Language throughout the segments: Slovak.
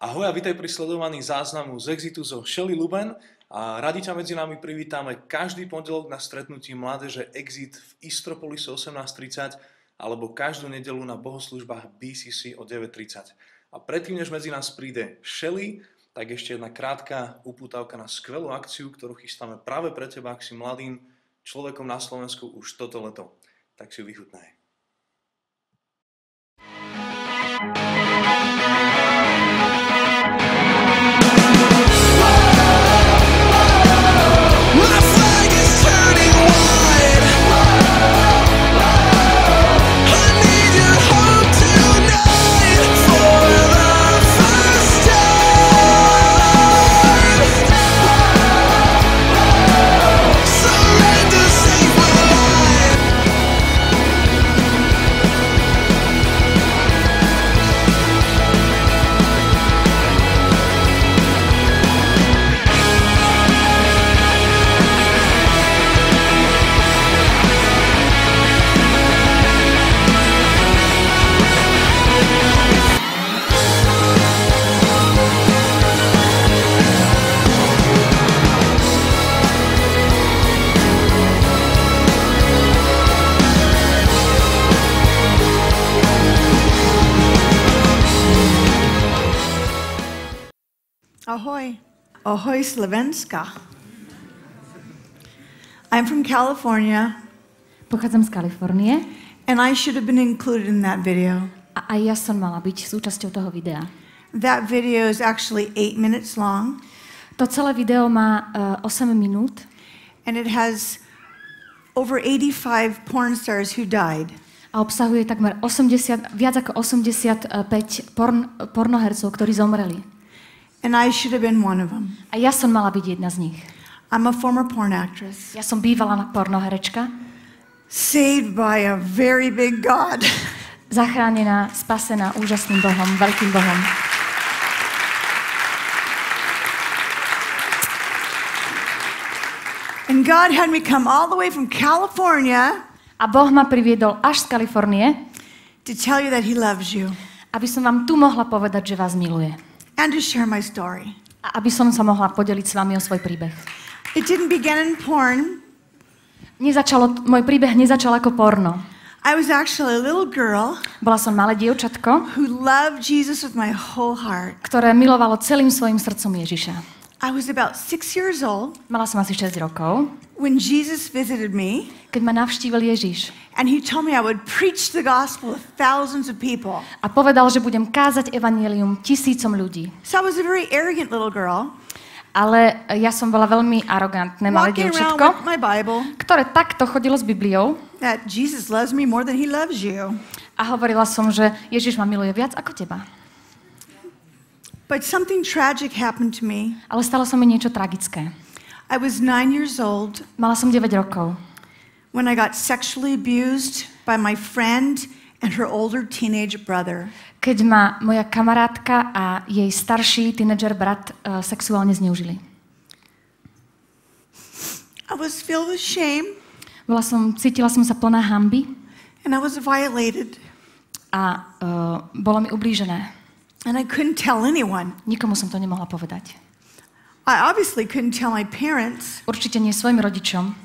Ahoj a vítaj pri sledovaní záznamu z Exitu zo Shelly Luben. A radi ťa medzi nami privítame každý pondelok na stretnutí mládeže Exit v Istropolise 18:30 alebo každú nedeľu na bohoslužbách BCC o 9:30. A predtým, než medzi nás príde Shelly, tak ešte jedna krátka upútavka na skvelú akciu, ktorú chystáme práve pre teba, ak si mladým človekom na Slovensku už toto leto. Tak si ju vychutnaj. Ahoy. Ahoy Slovenska. I'm from California. Pochádzam z Kalifornie. And I should have been included in that video. A aj ja som mala byť súčasťou toho videa. That video is actually 8 minutes long. To celé video má 8 minút. And it has over 85 porn stars who died. A obsahuje takmer viac ako 85 pornohercov, ktorí zomreli. And I should have been one of them. A ja som mala byť jedna z nich. I'm a former porn actress. Ja som bývalá pornoherečka. Saved by a very big God. Zachránená, spasená úžasným Bohom, veľkým Bohom. And God had me come all the way from California. A Boh ma priviedol až z Kalifornie. To tell you that He loves you. Aby som vám tu mohla povedať, že vás miluje. And to share my story. A aby som sa mohla podeliť s vami o svoj príbeh. It didn't begin in porn. Môj príbeh nezačal ako porno. I was actually a little girl. Bola som malé dievčatko, who loved Jesus with my whole heart. Ktoré milovalo celým svojim srdcom Ježiša. I was about 6 years old. Mala som asi 6 rokov. When Jesus visited me. Keď ma navštívil Ježiš. And he told me I would preach the gospel to thousands of people. A povedal, že budem kázať evanjelium tisícom ľudí. So I was a very arrogant little girl. Ale ja som bola veľmi arogantné malé dievčatko, ktoré takto chodilo s Bibliou. That Jesus loves me more than he loves you. A hovorila som, že Ježiš ma miluje viac ako teba. But something tragic happened to me. Ale stalo sa mi niečo tragické. I was 9 years old. Mala som 9 rokov. When I got sexually abused by my friend and her older teenage brother. Keď ma moja kamarátka a jej starší tínedžer brat sexuálne zneužili. I was filled with shame. Cítila som sa plná hanby. And I was violated. A bolo mi ublížené. And I couldn't tell anyone. Nikomu som to nemohla povedať. I obviously couldn't tell my parents. Určite nie svojim rodičom.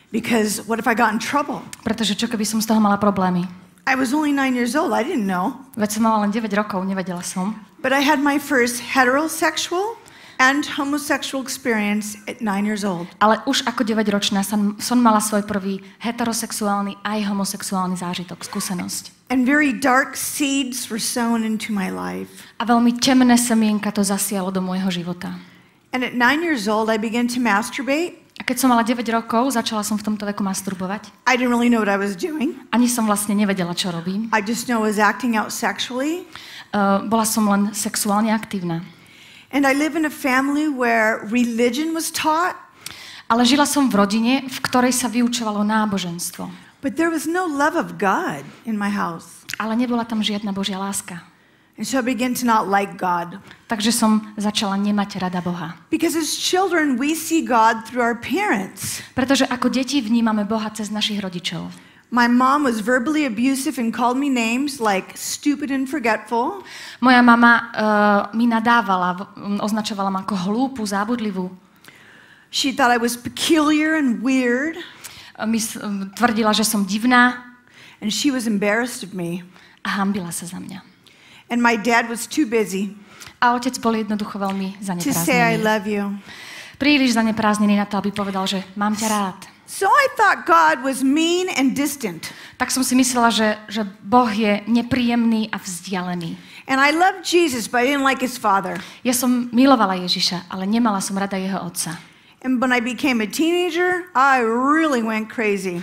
Because what if I got in trouble? Pretože čo keby som z toho mala problémy? I was only 9 years old. I didn't know. Veď som mala len 9 rokov, nevedela som. But I had my first heterosexual and homosexual experience at 9 years old. Ale už ako 9-ročná som mala svoj prvý heterosexuálny aj homosexuálny zážitok, skúsenosť. And very dark seeds were sown into my life. A veľmi temné semienka to zasialo do môjho života. And at 9 years old I began to masturbate. A keď som mala 9 rokov, začala som v tomto veku masturbovať. I didn't really know what I was doing. Ani som vlastne nevedela, čo robím. I just know I was acting out sexually. Bola som len sexuálne aktívna. And I live in a family where religion was taught. Ale žila som v rodine, v ktorej sa vyučovalo náboženstvo. But there was no love of God in my house. Ale nebola tam žiadna Božia láska. And so I began to not like God. Takže som začala nemať rada Boha. Because as children we see God through our parents. Pretože ako deti vnímame Boha cez našich rodičov. My mom was verbally abusive and called me names like stupid and forgetful. Moja mama mi nadávala, označovala ma ako hlúpu, zábudlivú. She thought I was peculiar and weird. Tvrdila, že som divná. And she was embarrassed of me. A hanbila sa za mňa. And my dad was too busy A otec bol jednoducho veľmi to say I zanepráznený. love you. Príliš zanepráznený na to, aby povedal, že mám ťa rád. So I thought God was mean and distant. Tak som si myslela, že Boh je nepríjemný a vzdialený. And I loved Jesus, but I didn't like his father. Ja som milovala Ježiša, ale nemala som rada jeho otca. And when I became a teenager, I really went crazy.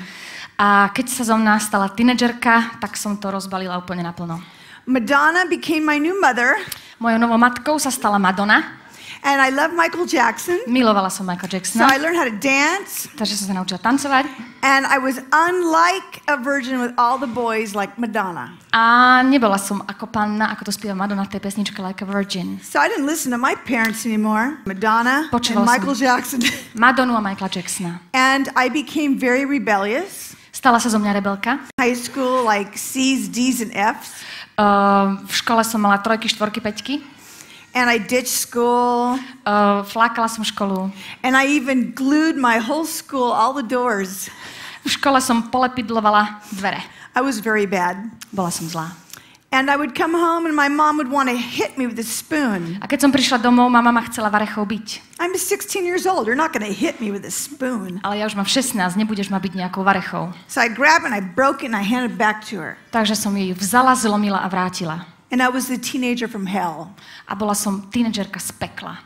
A keď sa zo mňa stala tínedžerka, tak som to rozbalila úplne naplno. Madonna became my new mother. Mojou novou matkou sa stala Madonna. And I love Michael Jackson. Milovala som Michaela So Jacksona, I learned how to dance. takže som sa naučila tancovať. And I was unlike a virgin with all the boys like Madonna. A nebola som ako panna, ako to spieva Madonna v tej pesničke Like a Virgin. So I didn't listen to my parents anymore. Madonna and Počúvala som Michael Jackson. Madonu a Michaela Jacksona. And I became very rebellious. Stala sa zo mňa rebelka. High school, like C's, D's, and F's. V škole som mala 3, 4, 5. And I ditched school. Flákala som školu. And I even glued my whole school, all the doors. V škole som polepidlovala dvere. I was very bad. Bola som zlá. And I would come home and my mom would want to hit me with a spoon. A keď som prišla domov, mama ma chcela varechou byť. I'm 16 years old. You're not going to hit me with a spoon. Ale ja už mám 16, nebudeš ma byť nejakou varechou. So I grabbed it and I broke it and I handed it back to her. Takže som jej vzala, zlomila a vrátila. And I was the teenager from hell. A bola som tínedžerka z pekla.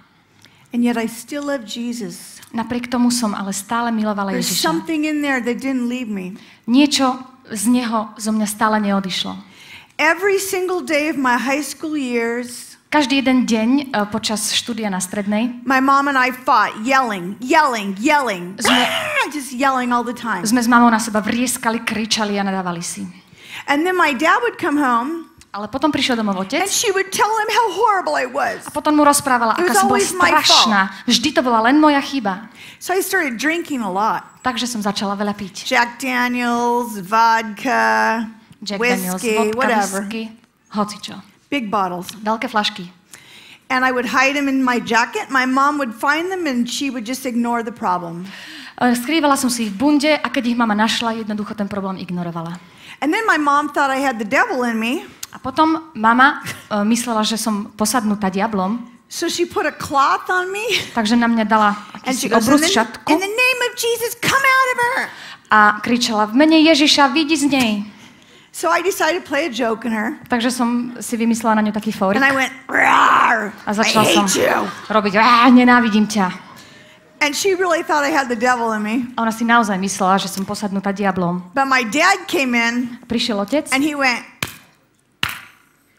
And yet I still love Jesus. Napriek tomu som ale stále milovala There's Ježiša. something in there that didn't leave me. Niečo z neho zo mňa stále neodišlo. Every single day of my high school years, Každý jeden deň počas štúdia na strednej my mom and I fought, yelling. Just yelling all the time. sme s mamou na seba vrieskali, kričali a nadávali si. And then my dad would come home Ale potom prišiel domov otec and she would tell him how horrible I was. a potom mu rozprávala, It was aká som bola always my strašná. Vždy to bola len moja chyba. So I started drinking a lot. Takže som začala veľa piť. Jack Daniels, vodka, Jack Daniels, whiskey, vodka, whatever. whisky, hocičo. Big bottles. Veľké flašky. And I would hide them in my jacket. My mom would find them and she would just ignore the problem. Skrývala som si ich v bunde a keď ich mama našla, jednoducho ten problém ignorovala. And then my mom thought I had the devil in me. A potom mama myslela, že som posadnutá diablom, So she put a cloth on me. takže na mňa dala And she akýsi goes, obrus in šatku the name of Jesus, come out of her. a kričala, v mene Ježiša, vyjdi z nej. So I decided to play a joke on her. Takže som si vymyslela na ňu taký fórik And I went, "Rawr, a I začala som hate you." robiť, nenávidím ťa. And she really thought I had the devil in me. A ona si naozaj myslela, že som posadnutá diablom. But my dad came in Prišiel otec and he went,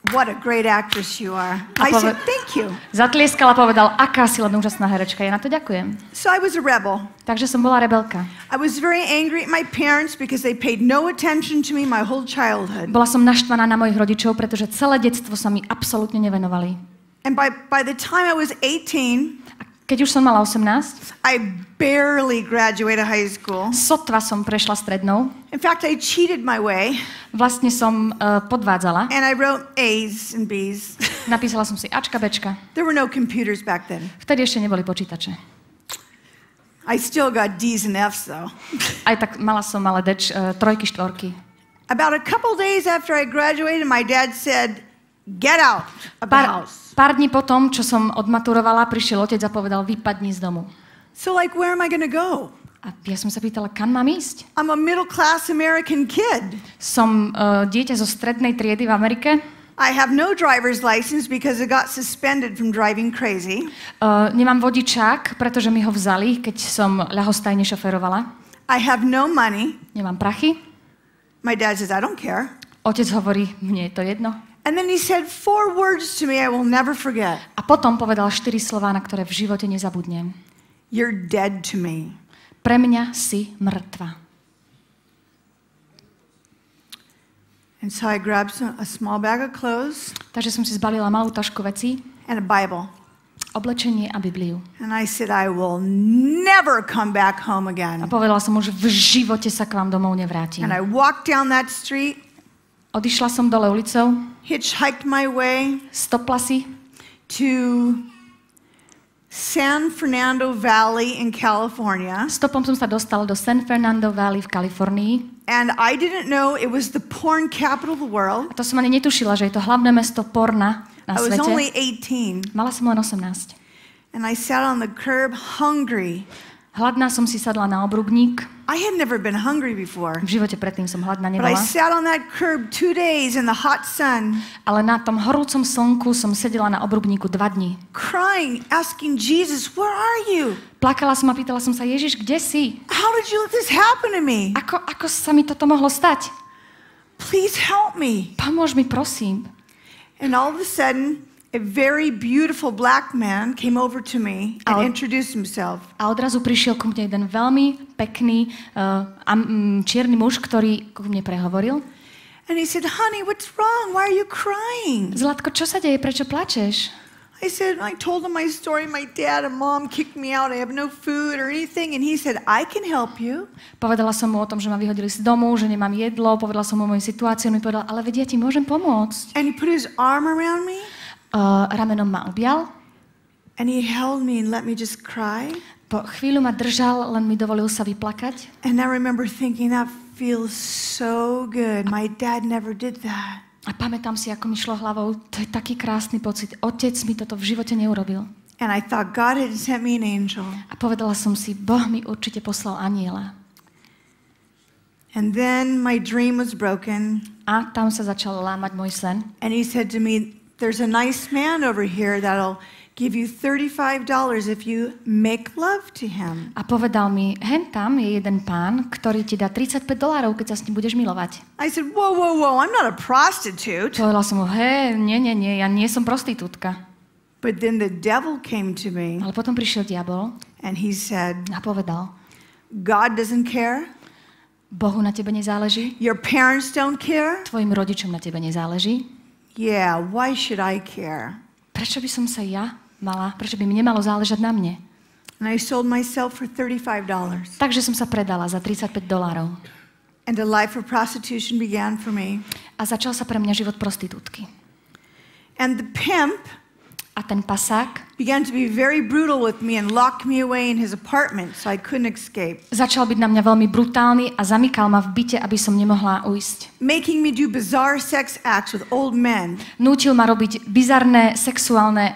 "What a great actress you are." I said, "Thank you." Zatlieskal a povedal, aká si len úžasná herečka, ja na to ďakujem. So I was a rebel. Takže som bola rebelka. I was very angry at my parents because they paid no attention to me my whole childhood. Bola som naštvaná na mojich rodičov, pretože celé detstvo sa mi absolútne nevenovali. And by the time I was 18, A keď už som mala 18, I barely graduated high school. sotva som prešla strednou. In fact, I cheated my way Vlastne som podvádzala. and I wrote A's and B's. Napísala som si Ačka, Bčka. There were no computers back then. Vtedy ešte neboli počítače. I still got D's and F's though. Aj tak mala som ale trojky, štvorky. About a couple days after I graduated, my dad said, "Get out of the house." Pár dní potom, čo som odmaturovala, prišiel otec a povedal, vypadni z domu. So like, where am I going to go? A ja som sa pýtala, kam mám ísť? I'm a middle-class American kid. Som dieťa zo strednej triedy v Amerike. I have no driver's license because I got suspended from driving crazy. Nemám vodičák, pretože mi ho vzali, keď som ľahostajne šoferovala. I have no money. Nemám prachy. My dad says, "I don't care." Otec hovorí, mne je to jedno. And then he said 4 words to me I will never forget. A potom povedal 4 slová, na ktoré v živote nezabudnem. You're dead to me. Pre mňa si mŕtva. And so I grabbed a small bag of clothes Takže som si zbalila malú tašku vecí and a Bible. oblečenie a Bibliu. And I said, I will never come back home A again. povedala som mu, že v živote sa k vám domov nevrátim. And I walked down that street, Odišla som dole ulicou, hitchhiked my way stopla si to San Fernando Valley in California. Stopom som sa dostala do San Fernando Valley v Kalifornii. And I didn't know it was the porn capital of the world. A to som ani netušila, že je to hlavné mesto porna na I was svete. only 18. Mala som len 18. And I sat on the curb hungry. Hladná som si sadla na obrubník. I had never been hungry before. V živote predtým som hladná But I nebola. sat on that curb 2 days in the hot sun, Ale na tom horúcom slnku som sedela na obrubníku 2 dni. crying, asking Jesus, where are you? Plakala som a pýtala som sa, Ježiš, kde si? How did you let this happen to me? Ako sa mi toto mohlo stať? Please help me. Pomôž mi, prosím. And all of a sudden, a very beautiful black man came over to me and introduced himself. A odrazu prišiel ku mne jeden veľmi pekný čierny muž, ktorý ku mne prehovoril. And he said, honey, what's wrong? Why are you crying? Zlatko, čo sa deje? Prečo plačeš? I told him my story. My dad and mom kicked me out. I have no food or anything. And he said, I can help you. Povedala som mu o tom, že ma vyhodili z domu, že nemám jedlo. Povedala som mu moju situáciu. On mi povedal, ale vedia, ti môžem pomôcť. And he put his arm around me. Ramenom ma objal. And he held me and let me just cry. Po chvíľu ma držal, len mi dovolil sa vyplakať. And I remember thinking, that feels so good. My dad never did that. A pamätám si, ako mi šlo hlavou, to je taký krásny pocit. Otec mi toto v živote neurobil. And I thought God had sent me an angel. A povedala som si, Boh mi určite poslal anjela. And then my dream was broken. A tam sa začal lámať môj sen. And he said to me, there's a nice man over here that'll give you $35 if you make love to him. A povedal mi, hen tam je jeden pán, ktorý ti dá $35, keď sa s ním budeš milovať. I said, whoa, I'm not a prostitute. Povedala som mu, nie, ja nie som prostitútka. But then the devil came to me Ale potom prišiel diabol and he said, a povedal, God doesn't care. Bohu na tebe nezáleží, Your parents don't care. tvojim rodičom na tebe nezáleží. Yeah, why should I care? Prečo by som sa prečo by mi nemalo záležať na mne? And I sold myself for $35. Takže som sa predala za $35. And a life of prostitution began for me. A začal sa pre mňa život prostitútky. And the pimp A ten pasák began to be very brutal with me and locked me away in his apartment so I couldn't escape. začal byť na mňa veľmi brutálny a zamykal ma v byte, aby som nemohla ujsť. Making me do bizarre sex acts with old men. Nútil ma robiť bizarné sexuálne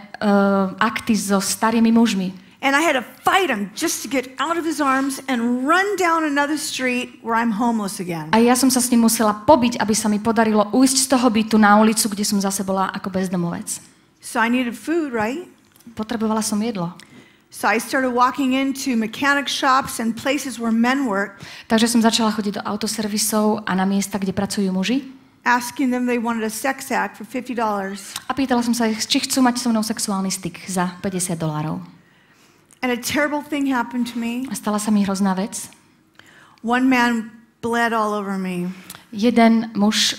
akty so starými mužmi. And I had to fight him just to get out of his arms and run down another street where I'm homeless again. A ja som sa s ním musela pobiť, aby sa mi podarilo ujsť z toho bytu na ulicu, kde som zase bola ako bezdomovec. So I needed food, right? Potrebovala som jedlo. So I started walking into mechanic shops and places where men work, Takže som začala chodiť do autoservisov a na miesta, kde pracujú muži. asking them they wanted a sex act for $50. A pýtala som sa ich, či chcú mať so mnou sexuálny styk za $50. And a terrible thing happened to me. A stala sa mi hrozná vec. One man bled all over me, Jeden muž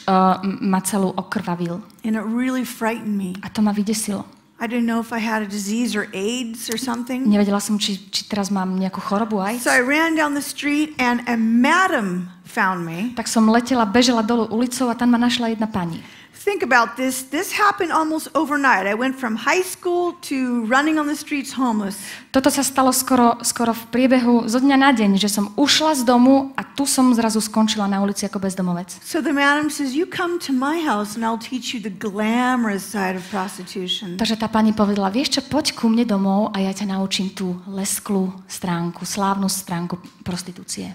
ma celú okrvavil. and it really frightened me. A to ma vydesilo. I didn't know if I had a disease or AIDS or something. Nevedela som, či teraz mám nejakú chorobu aj. So I ran down the street and a madam found me. Tak som bežala dolu ulicou a tam ma našla jedna pani. Think about this. This happened almost overnight. I went from high school to running on the streets homeless. Toto sa stalo skoro v priebehu zo dňa na deň, že som ušla z domu a tu som zrazu skončila na ulici ako bezdomovec. So the madam says, you come to my house and I'll teach you the glamorous side of prostitution. Takže tá pani povedala, vieš čo, poď ku mne domov a ja ťa naučím tú lesklú stránku, slávnu stránku prostitúcie.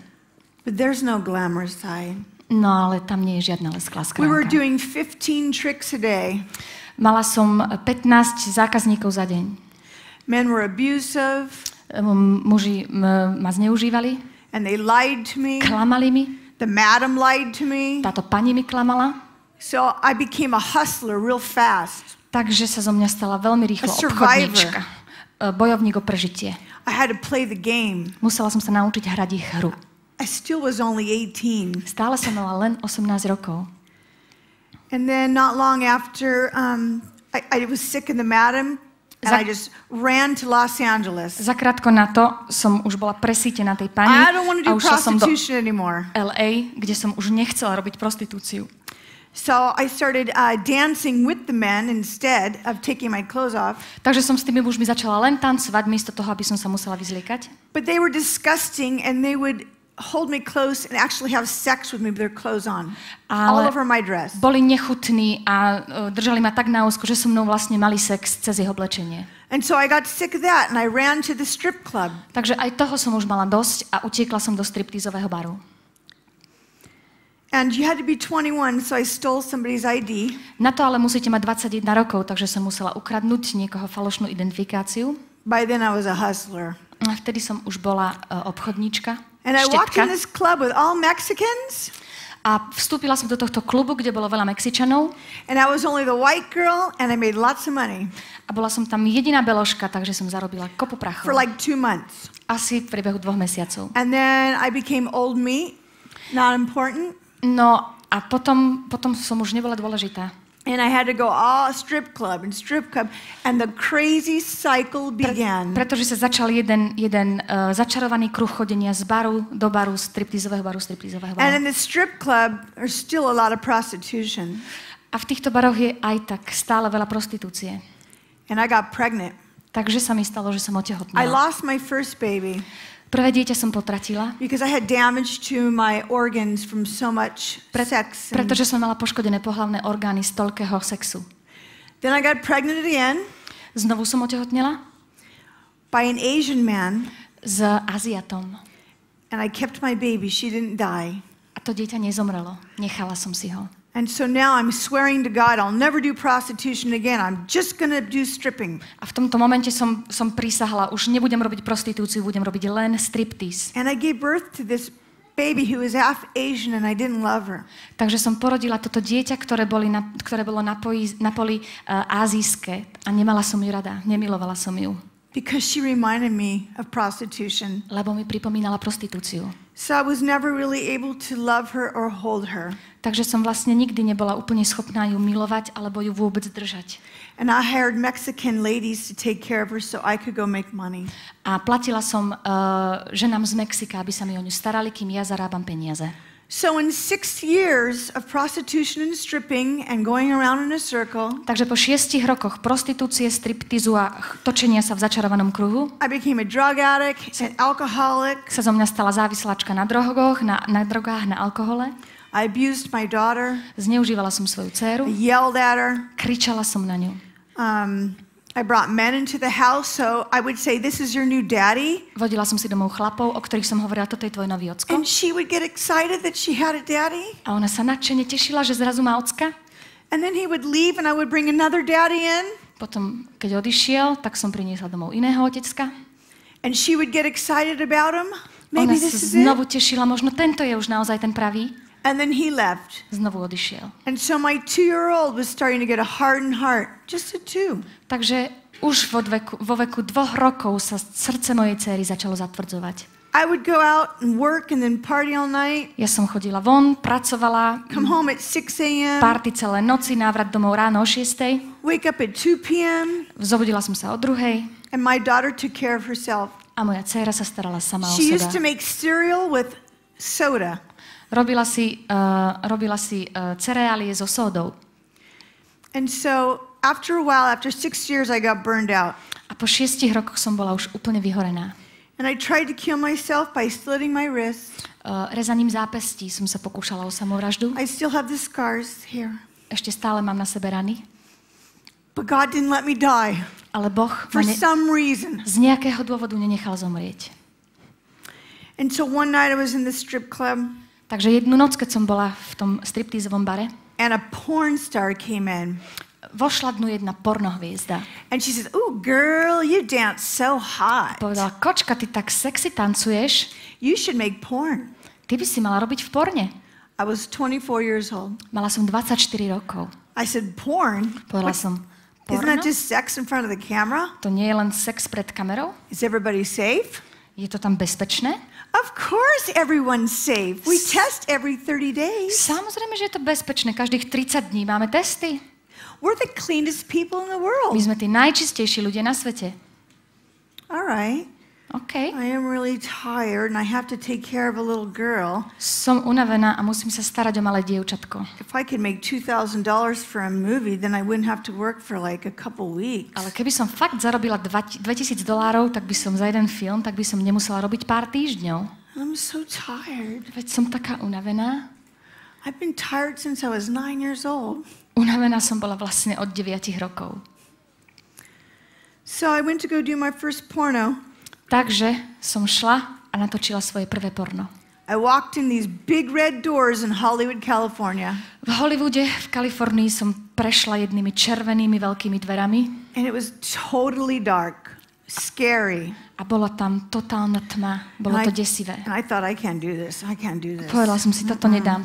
But there's no glamorous side. No ale tam nie je žiadna lesklá We were schránka. doing 15 tricks a day. Mala som 15 zákazníkov za deň. Men were abusive Muži ma zneužívali, and they lied to me. klamali mi, The madam lied to me. táto pani mi klamala, So I became a hustler real fast. takže sa zo mňa stala veľmi rýchlo A survivor. obchodníčka. Bojovník o prežitie. I had to play the game. Musela som sa naučiť hrať ich hru. I still was only 18. Stále som mala len 18 rokov. And then not long after, I was sick and the madam and I just ran to Los Angeles. Zakrátko na to som už bola presítená tej pani I don't want to a do už som do prostitution anymore. LA, kde som už nechcela robiť prostitúciu. So I started dancing with the men instead of taking my clothes off. Takže som s tými mužmi začala len tancovať, miesto toho, aby som sa musela vyzliekať. But they were disgusting and they would hold me close and actually have sex with me with their clothes on. All over my dress. Boli nechutní a držali ma tak na úzko, že so mnou vlastne mali sex cez ich oblečenie. And so I got sick of that and I ran to the strip club. Takže aj toho som už mala dosť a utiekla som do striptízového baru. And you had to be 21, so I stole somebody's ID. Na to ale musíte mať 21 rokov, takže som musela ukradnúť niekoho falošnú identifikáciu. By then I was a hustler. A vtedy som už bola obchodníčka, And I walked štetka. in this club with all Mexicans. A vstúpila som do tohto klubu, kde bolo veľa Mexičanov. And I was only the white girl and I made lots of money A bola som tam jediná beložka, takže som zarobila kopu for prachov. like 2 months. Asi v priebehu 2 mesiacov. And then I became old meat, not important. No a potom som už nebola dôležitá. And I had to go all strip club and the crazy cycle began. Pretože sa začal jeden začarovaný kruh chodenia z baru do baru, striptizového baru. And in the strip club, there's still a lot of prostitution. A v týchto baroch je aj tak stále veľa prostitúcie. And I got pregnant. Takže sa mi stalo, že som I otehotnela. lost my first baby Prvé dieťa som potratila, because I had damage to my organs from so much sex. pretože som mala poškodené pohlavné orgány z toľkého sexu. Then I got pregnant again Znovu som otehotnela by an Asian man, s Aziatom. and I kept my baby. She didn't die. A to dieťa nezomrelo. Nechala som si ho. And so now I'm swearing to God I'll never do prostitution again. I'm just going to do stripping. A v tomto momente som prísahla, už nebudem robiť prostitúciu, budem robiť len striptease. And I gave birth to this baby who was half Asian and I didn't love her. Takže som porodila toto dieťa, ktoré bolo na poli ázijské a nemala som ju rada, nemilovala som ju. Because she reminded me of prostitution. Lebo mi pripomínala prostitúciu. So I was never really able to love her or hold her. Takže som vlastne nikdy nebola úplne schopná ju milovať alebo ju vôbec držať. And I hired Mexican ladies to take care of her so I could go make money. A platila som ženám z Mexika, aby sa mi o ňu starali, kým ja zarábam peniaze. So in 6 years of prostitution and stripping and going around in a circle, Takže po 6 rokoch prostitúcie, striptizu a točenia sa v začarovanom kruhu I became a drug addict, an alcoholic. sa zo mňa stala závisláčka na drogoch, na drogách, na alkohole. I abused my daughter. Zneužívala som svoju dcéru, I yelled at her. kričala som na ňu. I brought men into the house, so I would say, "This is your new daddy." Vodila som si domov chlapov, o ktorých som hovorila, toto je tvoj nový ocko. And she would get excited that she had a daddy. A ona sa nadšene tešila, že zrazu má ocka. And then he would leave and I would bring another daddy in. Potom, keď odišiel, tak som priniesla domov iného otecka. And she would get excited about him. Ona Maybe sa this is it. znovu tešila, možno tento je už naozaj ten pravý. And then he left. Znovu odišiel. And so my 2-year-old was starting to get a hardened heart. Just a 2. Takže už vo veku 2 rokov sa srdce mojej céry začalo zatvrdzovať. I would go out and work and then party all night. Ja som chodila von, pracovala, Come home at 6 a.m. party celé noci, návrat domov ráno o 6:00. Wake up at 2 p.m. Zobudila som sa o 2:00 And my daughter took care of herself. a moja dcéra sa starala sama o She used to seba. make cereal with soda. Robila si cereálie so sódou. And so after a while, after 6 years, I got burned out. A po 6 rokoch som bola už úplne vyhorená. And I tried to kill myself by slitting my wrists. Rezaním zápestí som sa pokúšala o samovraždu. I still have the scars here. Ešte stále mám na sebe rany. But God didn't let me die Ale Boh for ma some reason. z nejakého dôvodu nenechal zomrieť. And so one night I was in the strip club Takže jednu noc, keď som bola v tom striptízovom bare, and a porn star came in. vošla dnu jedna pornohviezda. And she says, "Ooh, girl, you dance so hot. Povedala, kočka, ty tak sexy tancuješ, You should make porn." ty by si mala robiť v porne. I was 24 years old. Mala som 24 rokov. I said, "Porn? Povedala som, Isn't porno? that just sex in front of the camera? To nie je len sex pred kamerou? Is everybody safe?" Je to tam bezpečné? Of course everyone's safe. We test every 30 days. Samozrejme, že je to bezpečné. Každých 30 dní máme testy. We're the cleanest people in the My world. sme tí najčistejší ľudia na svete. All right. OK. I am really tired and I have to take care of a little girl. Som unavená a musím sa starať o malé dievčatko. If I could make $2,000 for a movie, then I wouldn't have to work for like a couple weeks. Ale keby som fakt zarobila $2,000, tak by som za jeden film, tak by som nemusela robiť pár týždňov. I'm so tired. Veď som taká unavená. I've been tired since I was 9 years old. Unavená som bola vlastne od 9 rokov. So I went to go do my first porno. Takže som šla a natočila svoje prvé porno. I walked in these big red doors in Hollywood, California. V Hollywoode, v Kalifornii som prešla jednými červenými veľkými dverami And it was totally dark, scary. a bola tam totálna tma. Bolo to desivé. And I thought, I can't do this. I can't do this. Povedala som si, toto nedám.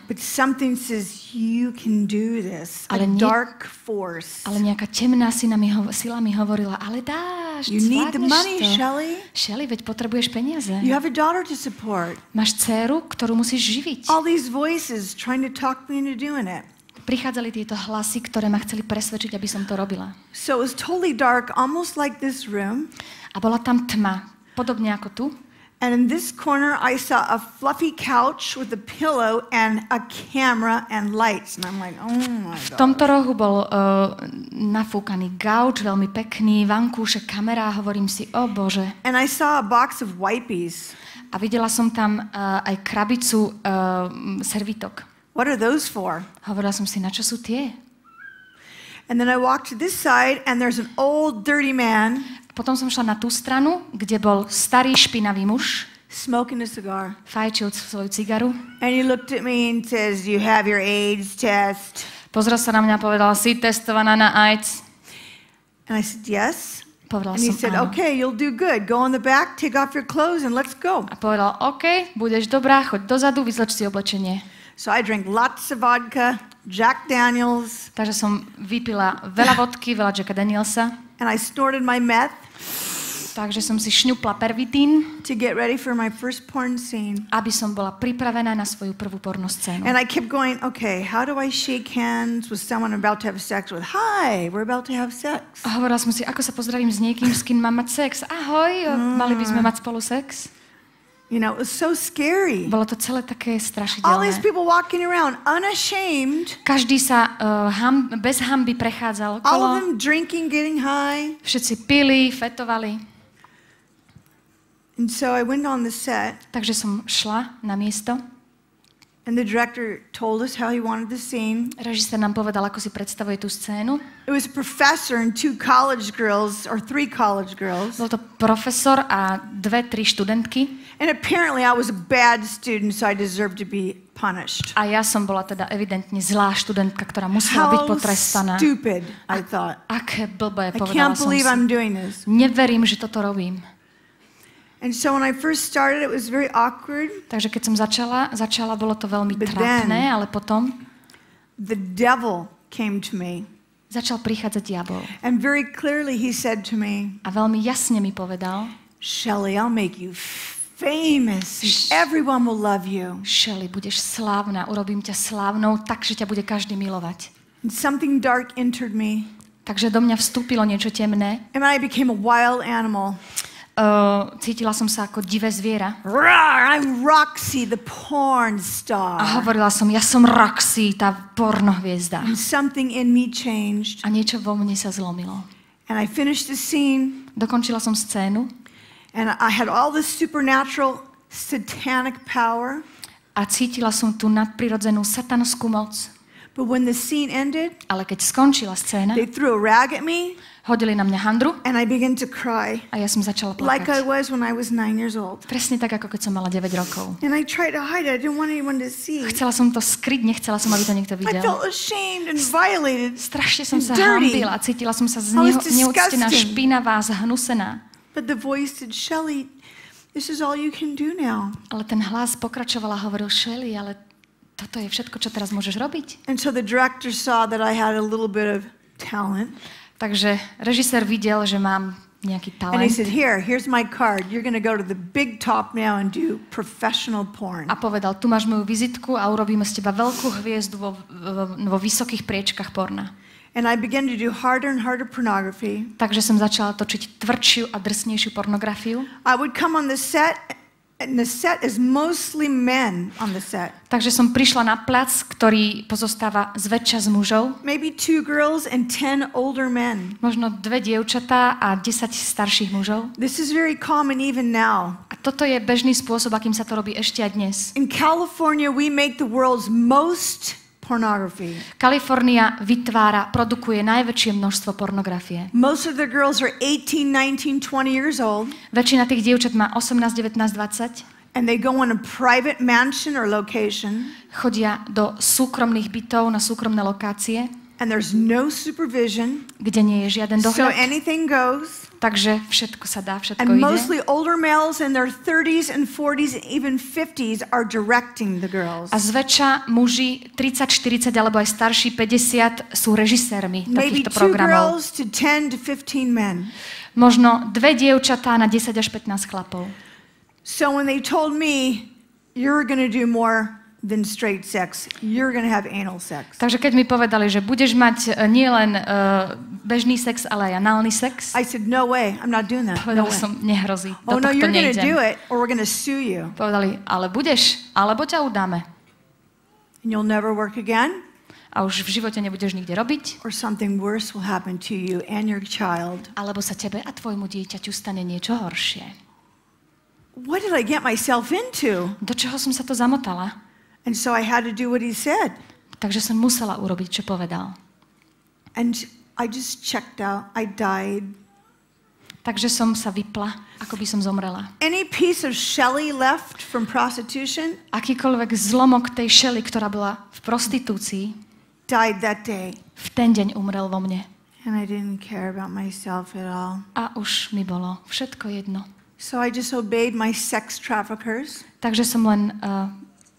But something says, you can do this. A Ale dark force. Ale nejaká temná sila mi hovorila, ale dáš, You need the zvládneš money, to. Shelley. Shelley, veď potrebuješ peniaze. You have a daughter to support. Máš dcéru, ktorú musíš živiť. All these voices trying to talk me into doing it. Prichádzali tieto hlasy, ktoré ma chceli presvedčiť, aby som to robila. So it was totally dark, almost like this room. A bola tam tma, podobne ako tu. And in this corner, I saw a fluffy couch with a pillow and a camera and lights. And I'm like, oh my V God. tomto rohu bol nafúkaný gauč, veľmi pekný, vankúšek, kamera a hovorím si, o Bože. And I saw a box of wipies. A videla som tam aj krabicu servítok. What are those for? Hovorila som si, na čo sú tie? And then I walked to this side, and there's an old, dirty man Potom som šla na tú stranu, kde bol starý špinavý muž, smoking a cigar. fajčil svoju cigaru. And he looked at me and says, you have your AIDS test. Pozrel sa na mňa a povedal, si testovaná na AIDS. And I said, yes. Povedala And he som, said, áno. okay, you'll do good. Go in the back, take off your clothes, and let's go. A povedal, OK, budeš dobrá, choď dozadu, vyzleč si oblečenie. So I drank lots of vodka, Jack Daniels, Takže som vypila veľa vodky, veľa Jacka Danielsa. and I snorted my meth Takže som si šňupla pervitín, to get ready for my first porn scene. aby som bola pripravená na svoju prvú pornoscénu. And I kept going, okay, how do I shake hands with someone I'm about to have sex with? Hi, we're about to have sex. A hovorila som si, ako sa pozdravím s niekým, s kým mám mať sex. Ahoj, mali by sme mať spolu sex. You know, it was so scary. Bolo to celé také All these strašidelné. people walking around unashamed, Každý sa bez hanby prechádzal all of okolo. them drinking, getting high. Všetci pili, fetovali. And so I went on the set, Takže som šla na miesto. and the director told us how he wanted the scene. Režisér nám povedal, ako si predstavuje tú scénu. It was a professor and 2 college girls, or 3 college girls. Bol to profesor a 2-3 študentky. And apparently I was a bad student, so I deserved to be punished. A ja som bola teda evidentne zlá študentka, ktorá musela byť How potrestaná. stupid, I thought. Aké blbé, I povedala can't som si. believe I'm doing this. Neverím, že toto robím. And so when I first started, it was very awkward. Takže keď som začala, bolo to veľmi But trápne, then- ale potom The devil came to me. začal prichádzať diabol. And very clearly he said to me, A veľmi jasne mi povedal, Shelley, I'll make you famous. And everyone will love you. Shelley, budeš slávna, urobím ťa slávnou, tak, že ťa bude každý milovať. And something dark entered me. Takže do mňa vstúpilo niečo temné. And I became a wild animal. Cítila som sa ako divé zviera. Rawr, I'm Roxy, the porn star. A hovorila som, ja som Roxy, tá pornohviezda. And something in me changed. A niečo vo mne sa zlomilo. And I finished the scene. Dokončila som scénu And I had all this supernatural, satanic power. a cítila som tú nadprirodzenú satanskú moc. But when the scene ended, Ale keď skončila scéna, they threw a rag at me, hodili na mňa handru and I began to cry a ja som začala like I plakať. was when I was 9 years old. Presne tak, ako keď som mala 9 rokov. And I tried to hide it. I didn't want anyone to see. Chcela som to skryť, nechcela som, aby to niekto I videl. felt ashamed and violated. Strašne som sa dirty. hanbila, cítila som sa I was neúctená, disgusting. špinavá, zhnusená. But the voice said, Shelley, this is all you can do now. Ale ten hlas pokračoval a hovoril, Shelley, ale toto je všetko, čo teraz môžeš robiť. And so the director saw that I had a little bit of talent. Takže režisér videl, že mám nejaký And he talent said, here's my card. You're going to go to the big top now and do professional porn. a povedal, tu máš moju vizitku a urobíme z teba veľkú hviezdu vo vysokých priečkach porna. And I began to do harder and harder pornography. Takže som začala točiť tvrdšiu a drsnejšiu pornografiu. I would come on the set, and the set is mostly men on the set. Takže som prišla na plac, ktorý pozostáva zväčša z mužov. Maybe 2 girls and 10 older men. Možno 2 dievčatá a 10 starších mužov. This is very common even now. A toto je bežný spôsob, akým sa to robí ešte aj dnes. In California, we make the world's most pornography. Kalifornia produkuje najväčšie množstvo pornografie. Most of the girls are 18, 19, 20 years old. Väčšina tých dievčat má 18, 19, 20. And they go on a private mansion or location. Chodia do súkromných bytov na súkromné lokácie, And there's no supervision. kde nie je žiaden So dohľad. anything goes. Takže všetko sa dá, všetko And ide. mostly older males in their 30s and 40s and even 50s are directing the girls. A zväčša muži 30, 40 alebo aj starší 50 sú režisérmi Maybe takýchto 2 programov. girls to 10 to 15 men. Možno 2 dievčatá na 10 až 15 chlapov. So when they told me, you're going to do more than straight sex, you're going to have anal sex. Takže keď mi povedali, že budeš mať nielen bežný sex, ale aj análny sex, I said, no way, I'm not doing that. No povedala way. som, nehrozí, Oh do no, tohto you're going to do nejdem. it or we're going to sue you. Povedali, ale budeš, alebo ťa udáme. And you'll never work again A už v živote nebudeš nikde robiť, or something worse will happen to you and your child. alebo sa tebe a tvojmu dieťaťu stane niečo horšie. What did I get myself into? Do čoho som sa to zamotala? And so I had to do what he said. Takže som musela urobiť, čo povedal. And I just checked out. I died. Takže som sa vypla, ako by som zomrela. Any piece of Shelley left from prostitution Akýkoľvek zlomok tej Shelley, ktorá bola v prostitúcii, died that day. v ten deň umrel vo mne. And I didn't care about myself at all. A už mi bolo všetko jedno. So I just obeyed my sex traffickers. Takže som len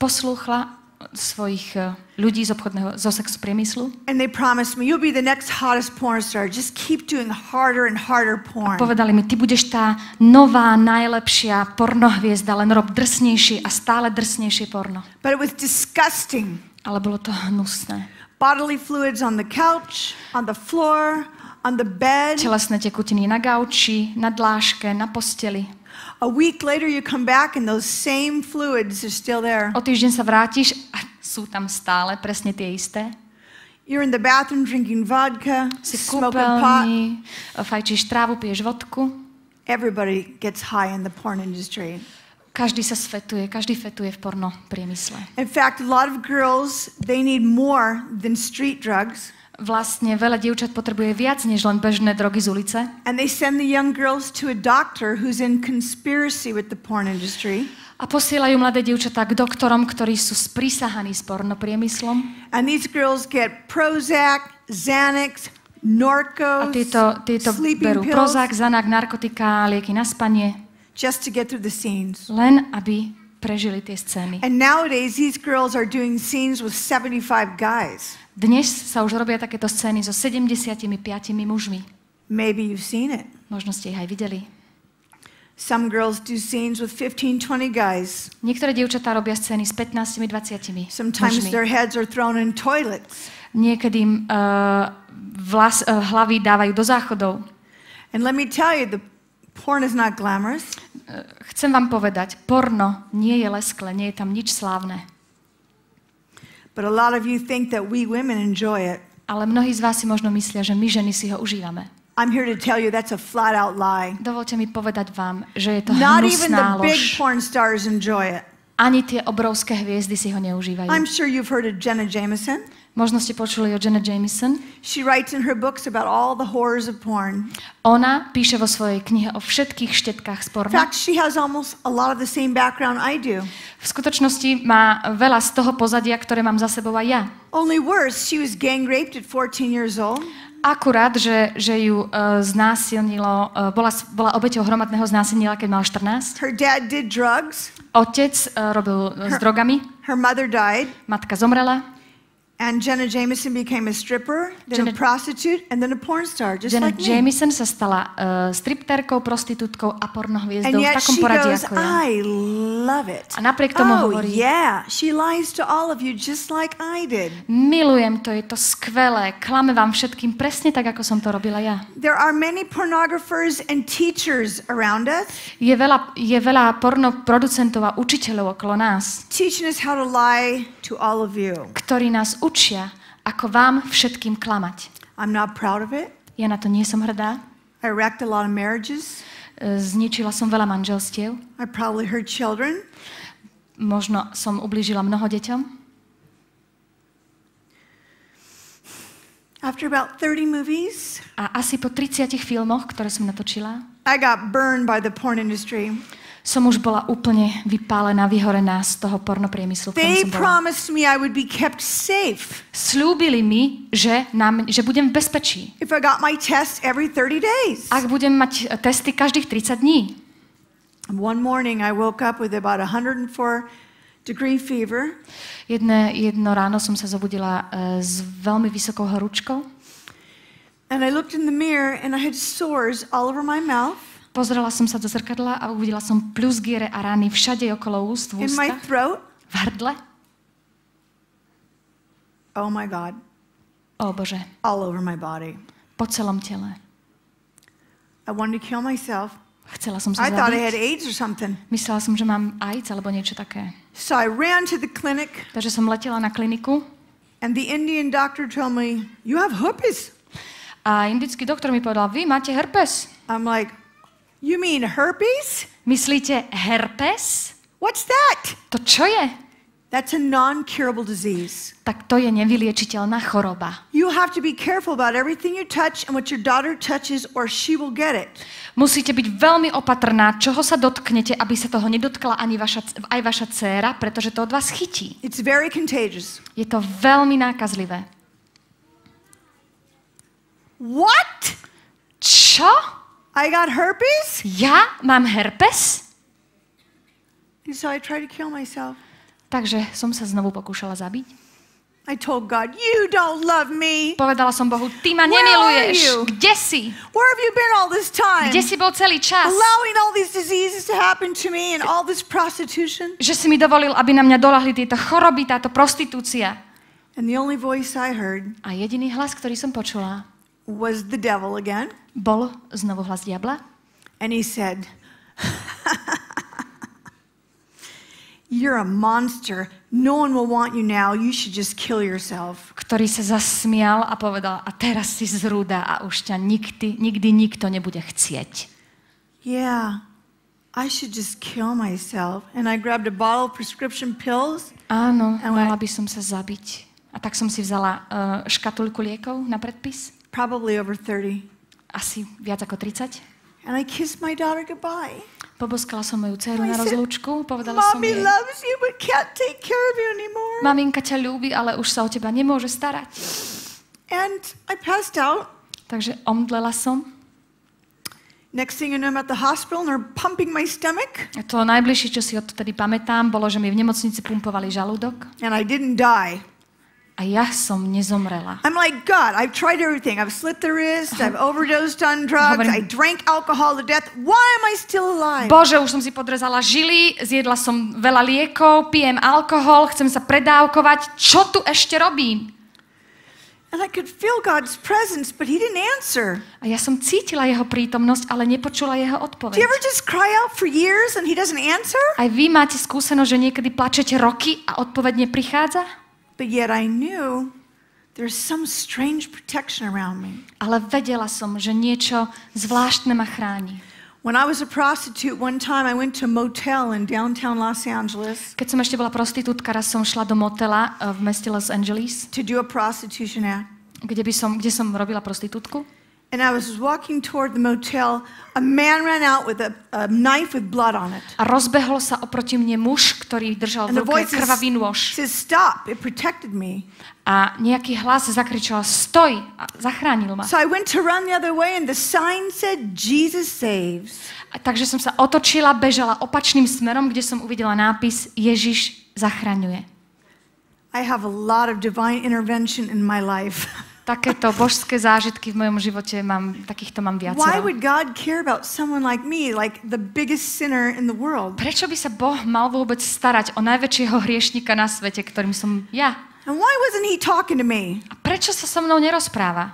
poslúchla svojich ľudí zo sexu priemyslu. And they promised me, you'll be the next hottest porn star. Just keep doing harder and harder porn. Povedali mi, ty budeš tá nová, najlepšia pornohviezda, len rob drsnejšie a stále drsnejšie porno. But it was disgusting. Ale bolo to hnusné. Bodily fluids on the couch, on the floor, on the bed. Telesné tekutiny na gauči, na dláške, na posteli. A week later you come back and those same fluids are still there. O týždeň sa vrátiš a sú tam stále presne tie isté. You're in the bathroom drinking vodka, Si v smoking pot. kúpeľni, fajčíš trávu, piješ vodku. Everybody gets high in the porn industry. Každý sa sfetuje, každý fetuje v porno priemysle. In fact, a lot of girls, they need more than street drugs. Vlastne veľa dievčat potrebuje viac než len bežné drogy z ulice. And they send the young girls to a doctor who's in conspiracy with the porn industry. A posielajú mladé dievčatá k doktorom, ktorí sú sprísahaní s pornopriemyslom. And these girls get Prozac, Xanax, A Norcos, tieto sleeping berú pills, Prozac, Xanax, narkotika, lieky na spanie, just to get through the scenes. len aby prežili tie scény. And nowadays, these girls are doing scenes with 75 guys. Dnes sa už robia takéto scény so 75 mužmi. Maybe you've seen it. Možno ste ich aj videli. Some girls do scenes with 15, 20 guys. Niektoré dievčatá robia scény s 15-20 Sometimes mužmi. their heads are thrown in toilets. Niekedy im hlavy dávajú do záchodov. And let me tell you, the porn is not glamorous. Chcem vám povedať, porno nie je lesklé, nie je tam nič slávne. But a lot of you think that we women enjoy it. Ale mnohí z vás si možno myslia, že my ženy si ho užívame. I'm here to tell you that's a flat out lie. Dovolte mi povedať vám, že je to Not even hnusná the big lož. porn stars enjoy it. Ani tie obrovské hviezdy si ho neužívajú. I'm sure you've heard of Jenna Jameson. Možno ste počuli o Janet Jameson. She writes in her books about all the horrors of porn. Ona píše vo svojej knihe o všetkých štetkách z In porna. fact, she has almost a lot of the same background I do. V skutočnosti má veľa z toho pozadia, ktoré mám za sebou aj ja. Only worse, she was gang raped at 14 years old. Akurát, že ju znásilnilo, bola obeťou hromadného znásilnila, keď mala 14. Her dad did drugs. Otec robil s drogami, Her mother died. matka zomrela And Jenna Jameson became a stripper, then a prostitute, and then a porn star, just Jenna like me. Jameson sa stala striptérkou, prostitútkou a pornohviezdou And v yet takom she poradí goes, ako ja. I love it. A napriek tomu hovorí, yeah, she lies to all of you just like I did. milujem to, je to skvelé, klame vám všetkým presne tak, ako som to robila ja. There are many pornographers and teachers around us, Je veľa pornoproducentov a učiteľov okolo nás, teaching us how to lie to all of you. ktorí nás učia, ako vám všetkým klamať. I'm not proud of it. Ja na to nie som hrdá. I wrecked a lot of marriages. Zničila som veľa manželstiev. I probably hurt children. Možno som ublížila mnoho deťom. After about 30 movies, A asi po 30 filmoch, ktoré som natočila, I got burned by the porn industry. som už bola úplne vypálená, vyhorená z toho pornopriemyslu, v ktorom They som bola. promised me I would be kept safe Sľúbili mi, že budem v bezpečí. if I got my test every 30 days. Ak budem mať testy každých 30 dní. One morning I woke up with about 104-degree fever. Jedno ráno som sa zobudila s veľmi vysokou horúčkou. And I looked in the mirror and I had sores all over my mouth, Pozrela som sa do zrkadla a uvidela som plusgiere a rany všade okolo úst, v in my ústach, throat. v hrdle. Oh my God. Ó Bože, All over my body. po celom tele. I wanted to kill myself. Chcela som sa I thought I had zabiť. AIDS or something. Myslela som, že mám AIDS alebo niečo také. So I ran to the clinic Takže som letela na kliniku and the Indian doctor told me, you have herpes. a indický doktor mi povedal, vy máte herpes. I'm like, you mean herpes? Myslíte herpes? What's that? To čo je? That's a non-curable disease. Tak to je nevyliečiteľná choroba. You have to be careful about everything you touch and what your daughter touches or she will get it. Musíte byť veľmi opatrná, čoho sa dotknete, aby sa toho nedotkla ani aj vaša dcéra, pretože to od vás chytí. It's very contagious. Je to veľmi nákazlivé. What? Čo? I got herpes? Ja mám herpes? And so I tried to kill myself. Takže som sa znovu pokúšala zabiť. I told God, you don't love me. Povedala som Bohu, ty ma Where are nemiluješ. you? Kde si? Where have you been all this time? Kde si bol celý čas? Allowing all these diseases to happen to me and all this prostitution. Že si mi dovolil, aby na mňa doľahli tieto choroby, táto prostitúcia. And the only voice I heard A jediný hlas, ktorý som počula, was the devil again. bol znovu hlas diabla. And he said, you're a monster. No one will want you now. You should just kill yourself. Ktorý sa zasmial a povedal, a teraz si zrúda a už ťa nikdy nikto nebude chcieť. Yeah, I should just kill myself. And I grabbed a bottle of prescription pills. Áno, Ale- mala by som sa zabiť. A tak som si vzala škatulku liekov na predpis. Probably over 30. Asi viac ako 30. And I kissed my daughter goodbye. Poboskala som moju dceru I na said, rozlúčku. Povedala som Mommy jej, loves you but can't take care of you anymore. maminka ťa ľúbi, ale už sa o teba nemôže starať. And I passed out. Takže omdlela som. Next thing you know, I'm at the hospital and they're pumping my stomach. A to najbližšie, čo si odtedy pamätám, bolo, že mi v nemocnici pumpovali žalúdok. And I didn't die. A ja som nezomrela. I'm like, God, I've tried everything. I've slit the wrist. I've overdosed on drugs. Hovorím- I drank alcohol to death. Why am I still alive? Bože, už som si podrezala žily, zjedla som veľa liekov, pijem alkohol, chcem sa predávkovať. Čo tu ešte robím? And I could feel God's presence, but he didn't answer. A ja som cítila jeho prítomnosť, ale nepočula jeho Do odpoveď. you ever just cry out for years and he doesn't answer? Aj vy máte skúsenosť, že niekedy plačete roky a odpoveď neprichádza? But yet I knew there's some strange protection around me. Ale vedela som, že niečo zvláštne ma chráni. When I was a prostitute, one time I went to a motel in downtown Los Angeles Keď som ešte bola prostitútka, raz som šla do motela v meste Los Angeles, to do a prostitution act. kde som robila prostitútku. And I was walking toward the motel. A man ran out with a knife with blood on it. A rozbehol sa oproti mne muž, ktorý držal And v the ruke voice krvavý nôž. says, stop. It protected me. A nejaký hlas zakričal, stoj! A zachránil ma. So I went to run the other way and the sign said, Jesus saves. A takže som sa otočila, bežala opačným smerom, kde som uvidela nápis Ježiš zachraňuje. I have a lot of divine intervention in my life. Takéto božské zážitky v mojom živote takýchto mám Why viacero. would God care about someone like me, like the biggest sinner in the world? Prečo by sa Boh mal vôbec starať o najväčšieho hriešnika na svete, ktorým som ja? And why wasn't he talking to me? A prečo sa so mnou nerozpráva?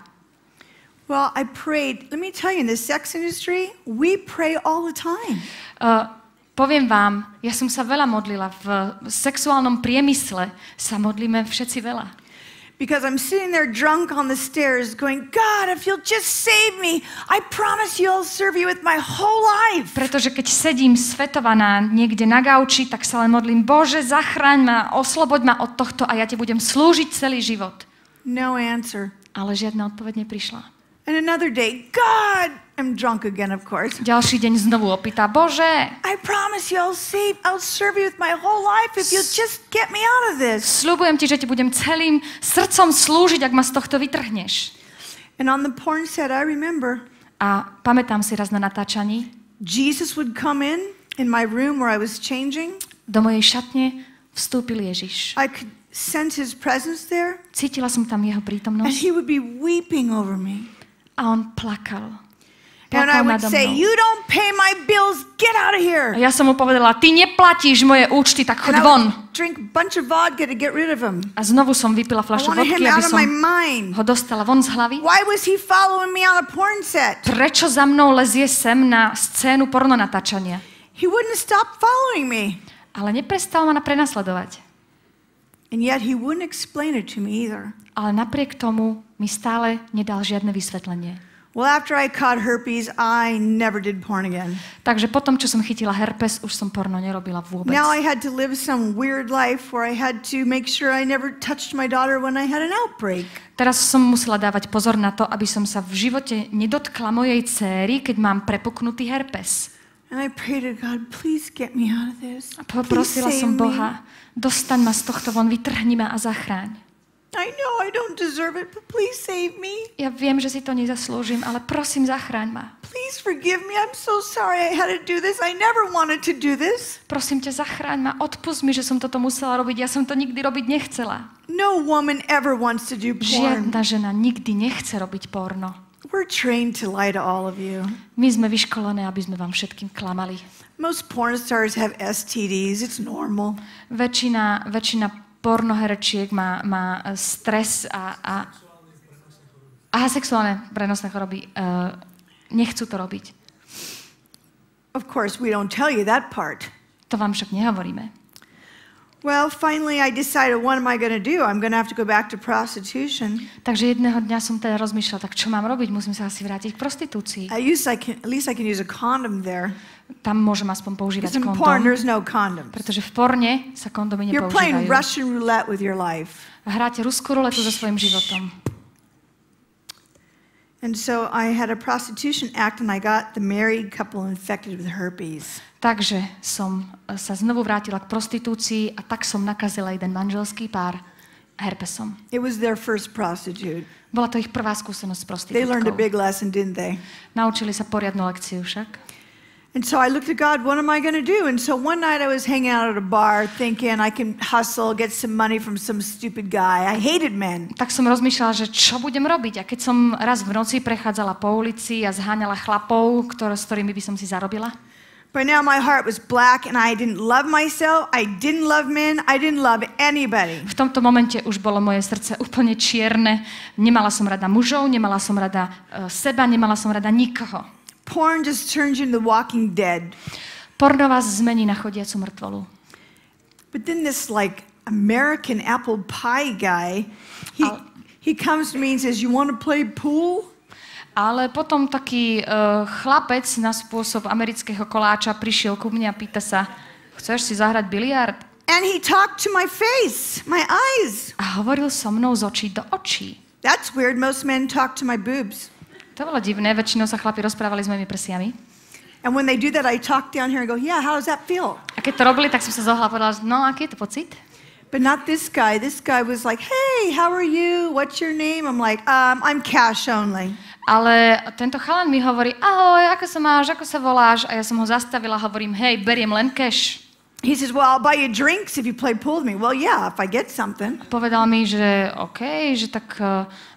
Well, I prayed. Let me tell you, in the sex industry, we pray all the time. Poviem vám, ja som sa veľa modlila. V sexuálnom priemysle sa modlíme všetci veľa. Because I'm sitting there drunk on the stairs going, God, if you'll just save me, I promise you I'll serve you with my whole life. Pretože keď sedím svetovaná niekde na gauči, tak sa len modlím, Bože, zachráň ma, osloboď ma od tohto a ja ti budem slúžiť celý život. No answer. Ale žiadna odpoveď neprišla. And another day, God, I'm drunk again, of course. Ďalší deň znovu opýta, Bože, I promise you I'll serve you with my whole life if you'll just get me out of this. sľubujem ti, že ti budem celým srdcom slúžiť, ak ma z tohto vytrhneš. And on the porn set, I remember, A pamätám si raz na natáčaní, Jesus would come in my room where I was changing. do mojej šatne vstúpil Ježiš. I could sense his presence there. Cítila som tam jeho And prítomnosť he would be weeping over me. a on plakal. And I Plakal would nado say, mnou. you don't pay my bills, get out of A here. ja som mu povedala, ty neplatíš moje účty, tak And choď I von. would drink a bunch of vodka to get rid of him. A znovu som vypila I fľašu wanted vodky, him aby out of som my mind. ho dostala von z hlavy. Why was he following me on a porn set? Prečo za mnou lezie sem na scénu porno natáčania? He wouldn't stop following me. Ale neprestal ma prenasledovať. And yet he wouldn't explain it to me either. Ale napriek tomu mi stále nedal žiadne vysvetlenie. Well, after I caught herpes, I never did porn again. Takže potom, čo som chytila herpes, už som porno nerobila vôbec. Now I had to live some weird life where I had to make sure I never touched my daughter when I had an outbreak. Teraz som musela dávať pozor na to, aby som sa v živote nedotkla mojej céry, keď mám prepuknutý herpes. And I prayed to God, please get me out of this. A Please poprosila save som me. Boha, dostaň ma z tohto von, vytrhni ma a zachráň. I know I don't deserve it, but please save me. Ja viem, že si to nezaslúžim, ale prosím, zachráň ma. Please forgive me. I'm so sorry I had to do this. I never wanted to do this. Prosím ťa, zachráň ma, odpusť mi, že som toto musela robiť. Ja som to nikdy robiť nechcela. No woman ever wants to do porn. Žiadna žena nikdy nechce robiť porno. We're trained to lie to all of you. My sme vyškolené, aby sme vám všetkým klamali. Most porn stars have STDs. It's normal. Väčšina pornoherečiek má stres a sexuálne prenosné choroby. Nechcú to robiť. Of course, we don't tell you that part. To vám však nehovoríme. Well, finally I decided, what am I going to do? I'm going to have to go back to prostitution. Takže jedného dňa som teda rozmýšľala, tak čo mám robiť? Musím sa asi vrátiť k prostitúcii. At least I can use a condom there. Tam môžem aspoň používať Because in porn, kondóm. there's no condoms. Pretože v porne sa kondomy You're playing nepoužívajú. Russian roulette with your life. Hráte ruskú ruletu so svojím životom. And so I had a prostitution act and I got the married couple infected with herpes. Takže som sa znovu vrátila k prostitúcii a tak som nakazila jeden manželský pár herpesom. It was their first prostitute. Bola to ich prvá skúsenosť s They learned a prostitútkou. big lesson, didn't they? Naučili sa poriadnu lekciu však. And so I looked at God, what am I going to do? And so one night I was hanging out at a bar thinking I can hustle, get some money from some stupid guy. I hated men. Tak som rozmýšľala, že čo budem robiť. A keď som raz v noci prechádzala po ulici a zháňala chlapov, s ktorými by som si zarobila, By now my heart was black and I didn't love myself. I didn't love men. I didn't love anybody. v tomto momente už bolo moje srdce úplne čierne. Nemala som rada mužov, nemala som rada seba, nemala som rada nikoho. Porn just turns you into the walking dead. Porno vás zmení na chodiacu mŕtvolu. But then this like American apple pie guy, he comes to me and says, you want to play pool? Ale potom taký chlapec na spôsob amerického koláča prišiel ku mne a pýta sa, chceš si zahrať biliard? And he talked to my face, my eyes. A hovoril so mnou z očí do očí. That's weird. Most men talk to my boobs. To bolo divné, väčšinou sa chlapi rozprávali s mojimi prsiami. And when they do that, I talk down here and go, yeah, how does that feel? A keď to robili, tak som sa zohla a povedala, no aký je to pocit? But not this guy. This guy was like, hey, how are you? What's your name? I'm like, I'm cash only. Ale tento chalan mi hovorí, ahoj, ako sa máš, ako sa voláš? A ja som ho zastavila a hovorím, hej, beriem len cash. He says, well, I'll buy you drinks if you play pool with me. Well, yeah, if I get something. Povedal mi, že OK, že tak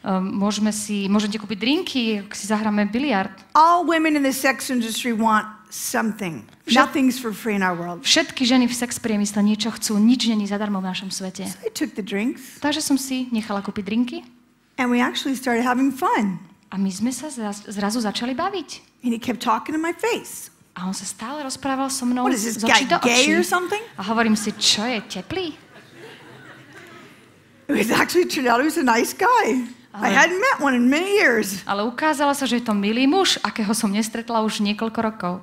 môžete kúpiť drinky, ak si zahráme biliard. All women in the sex industry want something. Nothing's for free in our world. Všetky ženy v sex priemysle niečo chcú, nič není zadarmo v našom svete. So I took the drinks. Takže som si nechala kúpiť drinky. And we actually started having fun. A my sme sa zrazu začali baviť. And he kept talking in my face. A on sa stále rozprával so mnou What is this z očí guy do gay očí. or something? A hovorím si, čo je, teplý? It was actually turned out he was a nice guy. I hadn't met one in many years. Ale ukázalo sa, že je to milý muž, akého som nestretla už niekoľko rokov.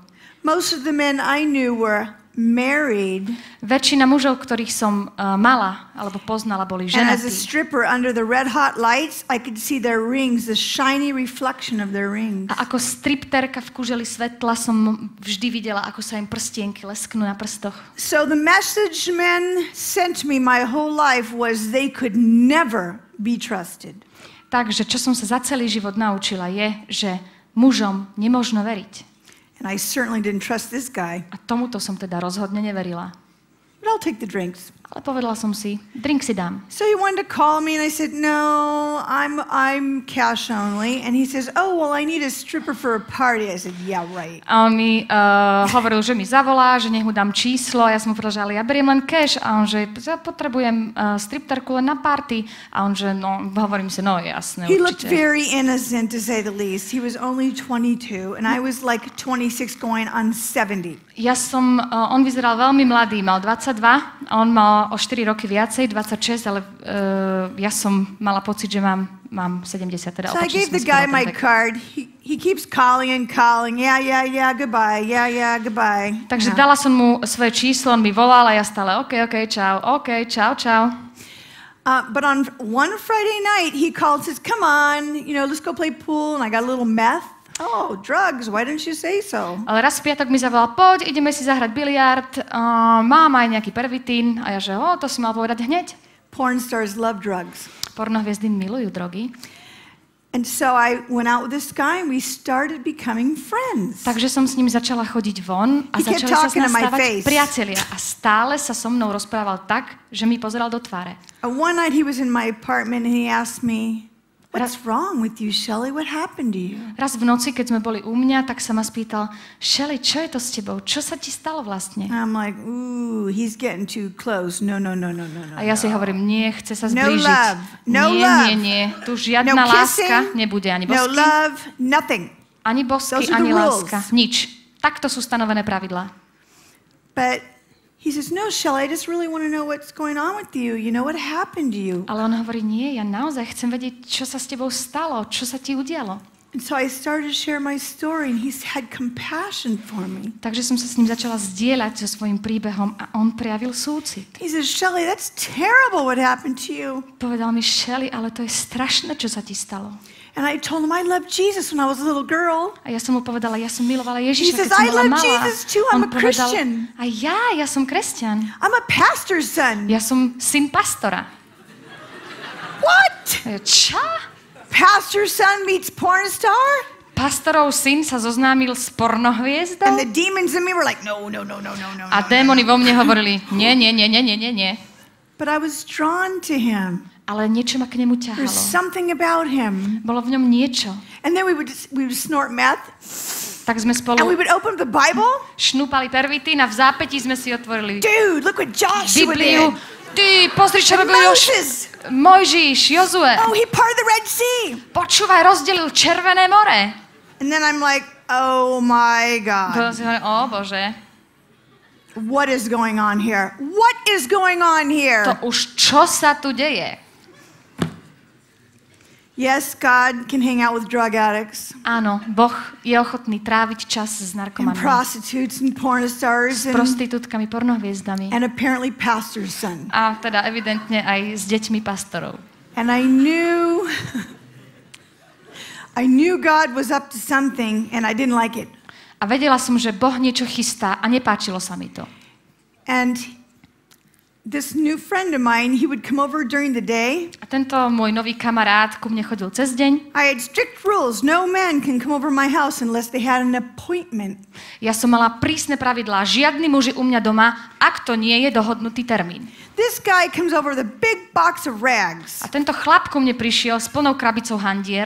Most of the men I knew were married. Väčšina mužov, ktorých som mala alebo poznala, boli And as a ženatí. stripper under the red hot lights, I could see their rings, the shiny reflection of their rings. A ako stripterka v kuželi svetla som vždy videla, ako sa im prstienky lesknú na prstoch. So the message men sent me my whole life was they could never be trusted. Takže čo som sa za celý život naučila je, že mužom nemožno veriť. And I certainly didn't trust this guy. A tomuto som teda rozhodne neverila. But I'll take the drinks. Ale povedala som si, drink si dám. So he wanted to call me and I said, no, I'm cash only. And he says, oh, well, I need a stripper for a party. I said, yeah, right. A on mi hovoril, že mi zavolá, že nech mu dám číslo. A ja som mu povedala, že ale ja beriem len cash. A on, že ja potrebujem stripterku len na party. A on, že no, hovorím si, no jasné, He looked určite. very innocent, to say the least. He was only 22, and I was like 26 going on 70. On vyzeral veľmi mladý, mal 22, a on mal o 4 roky viacej, 26, ale ja som mala pocit, že mám 70, teda So I opačne gave som the guy skoro my ten vek. card. He keeps calling and calling. Yeah, goodbye. Yeah, goodbye. Takže Yeah. dala som mu svoje číslo, on mi volal a ja stále OK, čau. But on one Friday night, he called and says, come on, let's go play pool. And I got a little meth. Oh, drugs. Why didn't you say so? Ale raz v piatok mi zavolal, poď, ideme si zahrať biliard, mám aj nejaký pervitín. A ja, že to si mal povedať hneď. Porn stars love drugs. Pornohviezdy milujú drogy. And so I went out with this guy and we started becoming friends. Takže som s ním začala chodiť von a He kept začali sa z talking nás to my stávať face. priatelia. A stále sa so mnou rozprával tak, že mi pozeral do tváre. One night he was in my apartment and he asked me, what's wrong with you, Shelley? What happened to you? Raz v noci, keď sme boli u mňa, tak sa ma spýtal, Shelley, čo je to s tebou? Čo sa ti stalo vlastne? And I'm like, ooh, he's getting too close. No. A ja si hovorím, nie, chce sa No zblížiť. love. No love. Nie. Tu žiadna No láska kissing. nebude. Ani No bosky, love, nothing. ani bosky, Those are the ani rules. láska. Nič. Takto sú stanovené pravidlá. But he says, no, Shelley, I just really want to know what's going on with you. You know what happened to you? Ale on hovorí, nie, ja naozaj chcem vedieť, čo sa s tebou stalo, čo sa ti udialo. And so I started to share my story and he's had compassion for me. Takže som sa s ním začala zdieľať so svojím príbehom a on prejavil súcit. He says, Shelley, that's terrible what happened to you. Povedal mi, Shelley, ale to je strašné, čo sa ti stalo. And I told him I loved Jesus when I was a little girl. A ja som mu povedala, ja som milovala He Ježiša, says, keď som I bola love malá. Jesus too, I'm On a povedal, Christian. a ja som kresťan. I'm a pastor's son. Ja som syn pastora. What? A ja, čo? Pastor's son meets porn star? Pastorov syn sa zoznámil s pornohviezdou And the demons in me were like, no. a démoni vo mne hovorili, nie. But I was drawn to him. Ale niečo ma k nemu There's ťahalo. something about him. Bolo v ňom niečo. And then we would snort meth. Tak sme And we spolu would open the Bible. šnúpali pervitín a v zápätí sme si otvorili Dude, look what Joshua Bibliu. did. Ty, pozri, čo And robil Moses. Mojžiš, Jozue. Oh, he parted the Red Sea. Počúvaj, rozdelil Červené more. And then I'm like, oh my God. O Bože, What is going on here? What is going on here? to už čo sa tu deje? Yes, God can hang out with drug addicts Áno, Boh je ochotný tráviť čas s and narkomanmi, prostitutes and porn stars s prostitútkami, pornohviezdami and apparently pastor's son. a teda evidentne aj s deťmi pastorov. And I knew God was up to something and I didn't like it. A vedela som, že Boh niečo chystá a nepáčilo sa mi to. And this new friend of mine, he would come over during the day. A tento môj nový kamarát ku mne chodil cez deň. I had strict rules. No man can come over my house unless they had an appointment. Ja som mala prísne pravidlá. Žiadny muži u mňa doma, ak to nie je dohodnutý termín. This guy comes over with a big box of rags. A tento chlap ku mne prišiel s plnou krabicou handier.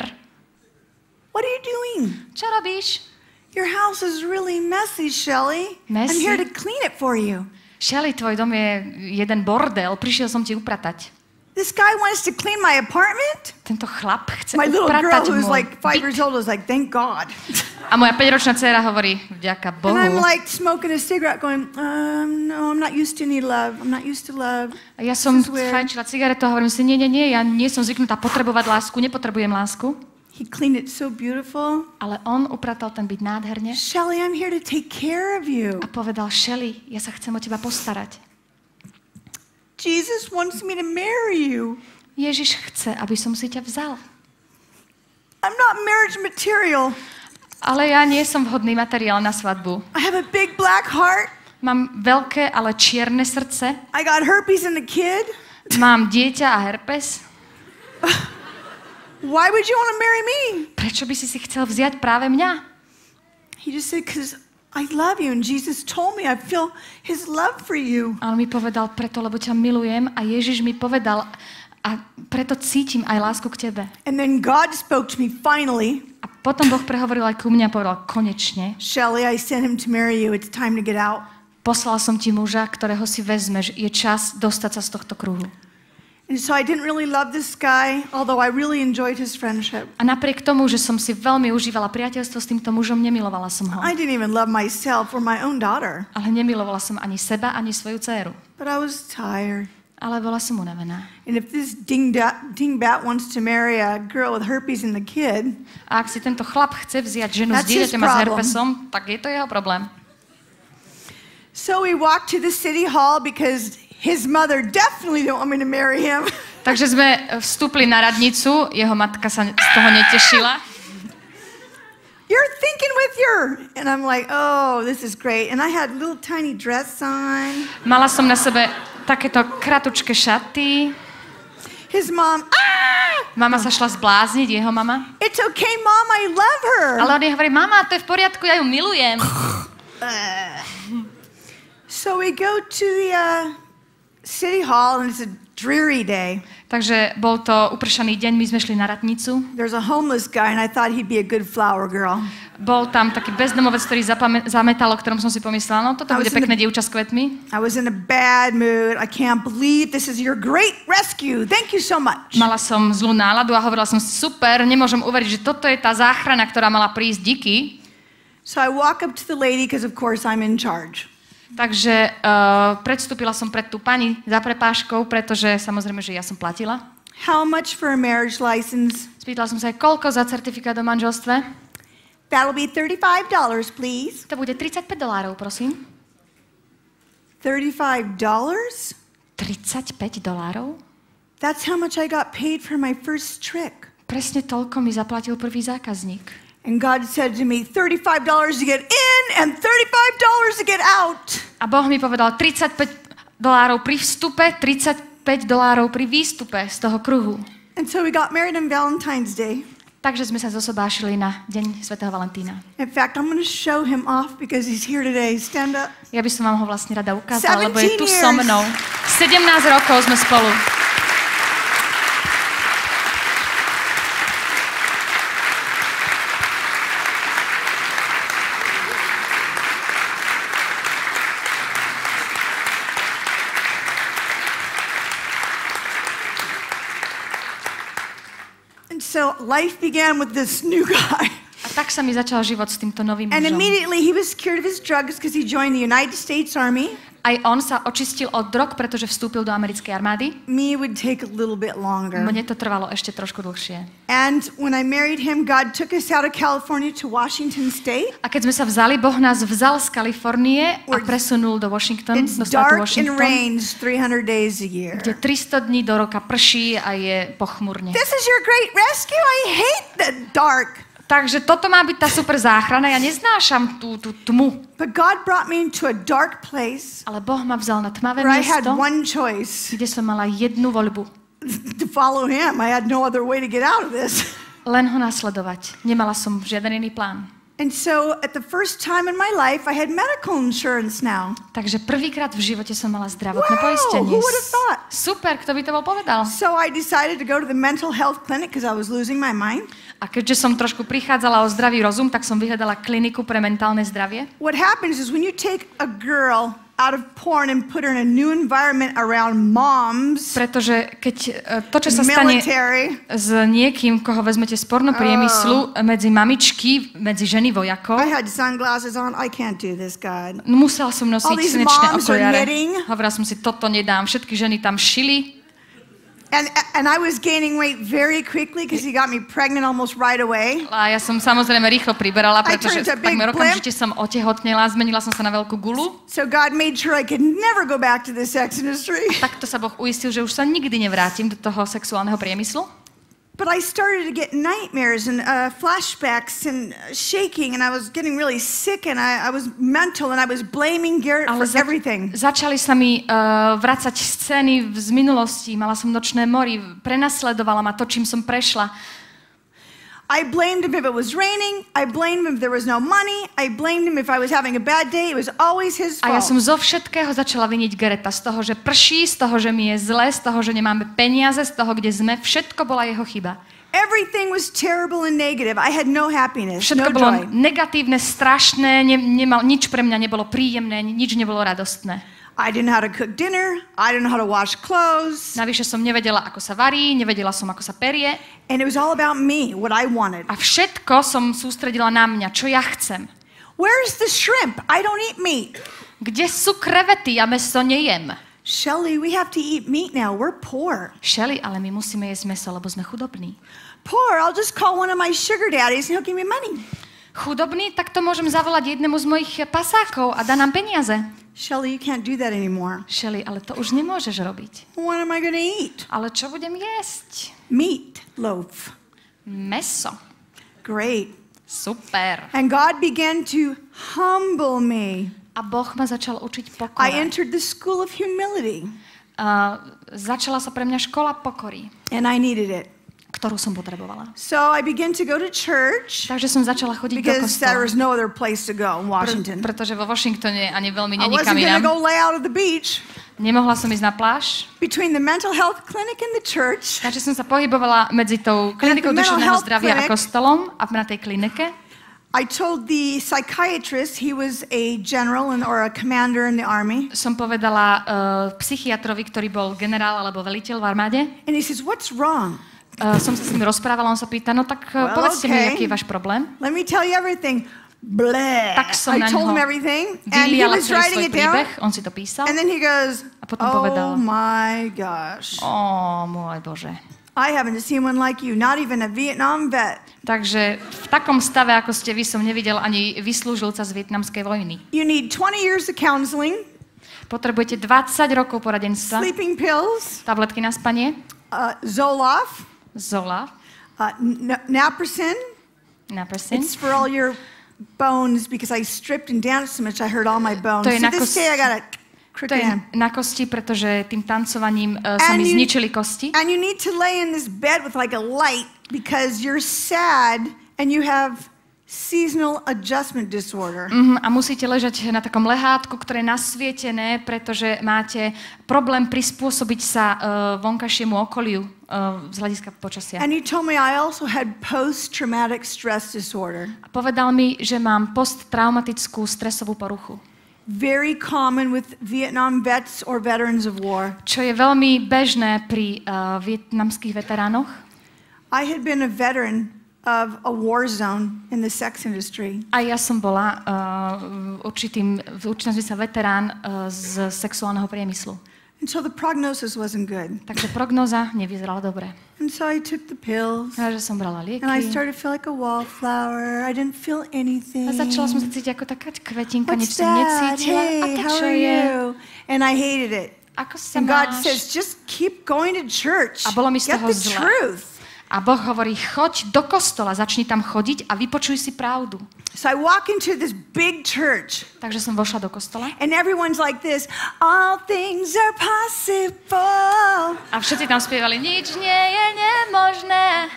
What are you doing? Čo robíš? Your house is really messy, Shelley. Messy? I'm here to clean it for you. Shelley, tvoj dom je jeden bordel. Prišiel som ti upratať. This guy wants to clean my apartment? Tento chlap chce My little girl upratať who's môj like 5 years byt. old is like, thank God. A moja 5-ročná dcéra hovorí, vďaka Bohu. And I'm like smoking a cigarette going, no, I'm not used to need love. I'm not used to love. A ja som This is weird. fajčila cigaretu a hovorím si, nie, ja nie som zvyknutá potrebovať lásku, nepotrebujem lásku. He cleaned it so beautiful. Ale on upratal ten byt nádherne Shelley, I'm here to take care of you. a povedal, Shelley, ja sa chcem o teba postarať. Jesus wants me to marry you. Ježiš chce, aby som si ťa vzal. I'm not marriage material. Ale ja nie som vhodný materiál na svadbu. I have a big black heart. Mám veľké, ale čierne srdce. I got herpes and a kid. Mám dieťa a herpes. Why would you want to marry me? Prečo by si chcel vziať práve mňa? He just said, because I love you and Jesus told me I feel his love for you. A on mi povedal preto, lebo ťa milujem a Ježiš mi povedal a preto cítim aj lásku k tebe. And then God spoke to me finally. A potom Boh prehovoril aj ku mne a povedal, konečne, Shelley, I sent him to marry you. It's time to get out. poslal som ti muža, ktorého si vezmeš. Je čas dostať sa z tohto kruhu. And so I didn't really love this guy, although I really enjoyed his friendship. A napriek tomu, že som si veľmi užívala priateľstvo s týmto mužom, nemilovala som ho. I didn't even love myself or my own daughter. Ale nemilovala som ani seba, ani svoju dcéru. But I was tired. Ale bola som unavená. And if this dingbat wants to marry a girl with herpes and the kid, A ak si tento chlap chce vziať ženu s That's his dieťaťom a s problem. herpesom, tak je to jeho problém. so we walked to the city hall because his mother definitely didn't want me to marry him. Takže sme vstúpli na radnicu, jeho matka sa z toho netešila. You're thinking with your... And I'm like, oh, this is great. And I had a little tiny dress on. Mala som na sebe takéto kratučké šaty. His mom, Mama sa šla zblázniť, jeho mama. it's okay, Mom, I love her. Ale on jej hovorí, mama, to je v poriadku, ja ju milujem. So we go to the city hall, and it's a dreary day. Takže bol to upršaný deň, my sme šli na radnicu. There's a homeless guy, and I thought he'd be a good flower girl. Bol tam taký bezdomovec, ktorý zametal, o ktorom som si pomyslela, no toto A bude už som- pekné dievča s kvetmi. I was in a bad mood. I can't believe this is your great rescue. Thank you so much. Mala som zlú náladu a hovorila som, super, nemôžem uveriť, že toto je tá záchrana, ktorá mala prísť, díky. So I walk up to the lady because, of course, I'm in charge. Takže predstúpila som pred tú pani za prepážkou, pretože samozrejme, že ja som platila. How much for a marriage license? Spýtala som sa aj, koľko za certifikát o manželstve. That'll be $35, please. To bude $35, prosím. $35? $35? That's how much I got paid for my first trick. Presne toľko mi zaplatil prvý zákazník. And God said to me, $35 to get in and $35 to get out. A Boh mi povedal $35 pri vstupe, $35 pri výstupe z toho kruhu. And so we got married on Valentine's Day. Takže sme sa zosobášili na deň svätého Valentína. In fact, I'm going to show him off because he's here today. Stand up. Ja by som vám ho vlastne rada ukázala, lebo je 17 tu so mnou. 17 rokov sme spolu. And so life began with this new guy. A tak sa mi začal život s týmto novým And mužom. immediately he was cured of his drugs because he joined the United States Army. Aj on sa očistil od drog, pretože vstúpil do americkej armády. Me would take a little bit longer. Mne to trvalo ešte trošku dlhšie. And when I married him, God took us out of California to Washington State. A keď sme sa vzali, Boh nás vzal z Kalifornie a presunul do Washington, It's do štátu dark and Washington, rains 300 days a year. kde 300 dní do roka prší a je pochmúrne. This is your great rescue. I hate the dark. Takže toto má byť tá super záchrana. Ja neznášam tú tmu. But God brought me into a dark place Ale Boh ma vzal na tmavé where I had miesto, one choice kde som mala jednu voľbu. to follow him. I had no other way to get out of this. Len ho nasledovať. Nemala som žiaden iný plán. And so at the first time in my life, I had medical insurance now. Takže prvýkrát v živote som mala zdravotné Wow, poistenie. who would have thought? Super, kto by to bol povedal? So I decided to go to the mental health clinic because I was losing my mind. A keďže som trošku prichádzala o zdravý rozum, tak som vyhľadala kliniku pre mentálne zdravie. What happens is when you take a girl out of porn and put her in a new environment around moms, Pretože keď to, čo sa stane military, s niekým, koho vezmete z pornopriemyslu, medzi mamičky, medzi ženy vojakov, I had sunglasses on. I can't do this, God. musela som All nosiť these slnečné moms are okuliare. knitting. Hovorila som si, toto nedám. Všetky ženy tam šili. And I was gaining weight very quickly because he got me pregnant almost right away. A ja som samozrejme rýchlo priberala, I pretože turned to a big takmer blimp. okamžite som otehotnela, zmenila som sa na veľkú gulu. So God made sure I could never go back to the sex industry. Takto sa Boh uistil, že už sa nikdy nevrátim do toho sexuálneho priemyslu. But I started to get nightmares and flashbacks and shaking, and I was getting really sick, and I was mental, and I was blaming Garrett for everything. Začali sa mi vracať scény z minulosti, mala som nočné mory, prenasledovala ma to, čím som prešla. I blamed him if it was raining. I blamed him if there was no money. I blamed him if I was having a bad day. It was always his A ja fault. som zo všetkého začala viniť Garretta. Z toho, že prší, z toho, že mi je zle, z toho, že nemáme peniaze, z toho, kde sme. Všetko bola jeho chyba. Everything was terrible and negative. I had no happiness, Všetko no bolo joy. negatívne, strašné, nič pre mňa nebolo príjemné, nič nebolo radostné. I didn't know how to cook dinner. I didn't know how to wash clothes. Navyše som nevedela, ako sa varí, nevedela som, ako sa perie. And it was all about me, what I wanted. A všetko som sústredila na mňa, čo ja chcem. Where's the shrimp? I don't eat meat. Kde sú krevety? Ja mäso nejem. Shelley, we have to eat meat now. We're poor. Shelly, ale my musíme jesť mäso, lebo sme chudobní. Poor? I'll just call one of my sugar daddies and he'll give me money. Chudobný? Tak to môžem zavolať jednému z mojich pasákov a dá nám peniaze. Shelley, you can't do that anymore. Shelly, ale to už nemôžeš robiť. What am I going to eat? Ale čo budem jesť? Meat loaf. Mäso. Great. Super. And God began to humble me. A Boh ma začal učiť I pokore. entered the school of humility, Začala sa pre mňa škola pokory, and I needed it. ktorú som potrebovala. So I began to go to church Takže som začala chodiť do because there kostola. was no other place to go in Washington. Pretože vo Washingtone ani veľmi I není wasn't kam going to inám. go lay out at the beach. Nemohla som ísť na pláž. Between the mental health clinic and the church, Takže som sa pohybovala medzi tou klinikou the mental duševného health zdravia a clinic. kostolom a na tej klinike. I told the psychiatrist, he was a general or a commander in the army, Som povedala psychiatrovi, ktorý bol generál alebo veliteľ v armáde. and he says, "What's wrong?" Som sa s ním rozprávala, on sa pýta, no tak Well, povedzte mi, okay. aký je váš problém. Let me tell you everything. Bleh. Tak som I na told him ňoho everything, and he vyliala was celý writing svoj it down, príbeh, on si to písal. and then he goes, A potom povedal, "Oh my gosh, môj Bože. I haven't seen one like you, not even a Vietnam vet. Takže v takom stave, ako ste vy, som nevidel ani vyslúžilca z vietnamskej vojny. You need 20 years of counseling, Potrebujete 20 rokov poradenstva, sleeping pills, tabletky na spanie, Zoloft, Zola, Naproxen. naproxen. It's for all your bones because I stripped and danced so much I hurt all my bones. To je So na this day I got a To je crooked hand. na kosti, pretože tým tancovaním sa And mi you- zničili kosti. And you need to lay in this bed with like a light because you're sad and you have seasonal adjustment disorder. A musíte ležať na takom lehátku, ktoré je nasvietené, pretože máte problém prispôsobiť sa vonkajšiemu okoliu z hľadiska počasia. And he told me I also had post-traumatic stress disorder. A povedal mi, že mám posttraumatickú stresovú poruchu, Very common with Vietnam vets or veterans of war. čo je veľmi bežné pri vietnamských veteránoch. I had been a veteran of a war zone in the sex industry. A ja som bola v určitom zmysle veterán z sexuálneho priemyslu. And so the prognosis wasn't good. Takže prognóza nevyzerala dobre. And so I took the pills. Takže som brala lieky. And I started to feel like a wallflower. I didn't feel anything. A začala som sa cítiť ako taká kvetinka, nič What's som that? necítila. A Hey, to how čo are je? you? And I hated it. Ako sa And God máš? says, just keep going to church. A bolo mi z Get toho the zle. truth. A Boh hovorí, choď do kostola, začni tam chodiť a vypočuj si pravdu. So I walk into this big church. Takže som vošla do kostola. And everyone's like this, all things are possible. A všetci tam spievali, nič nie je nemožné.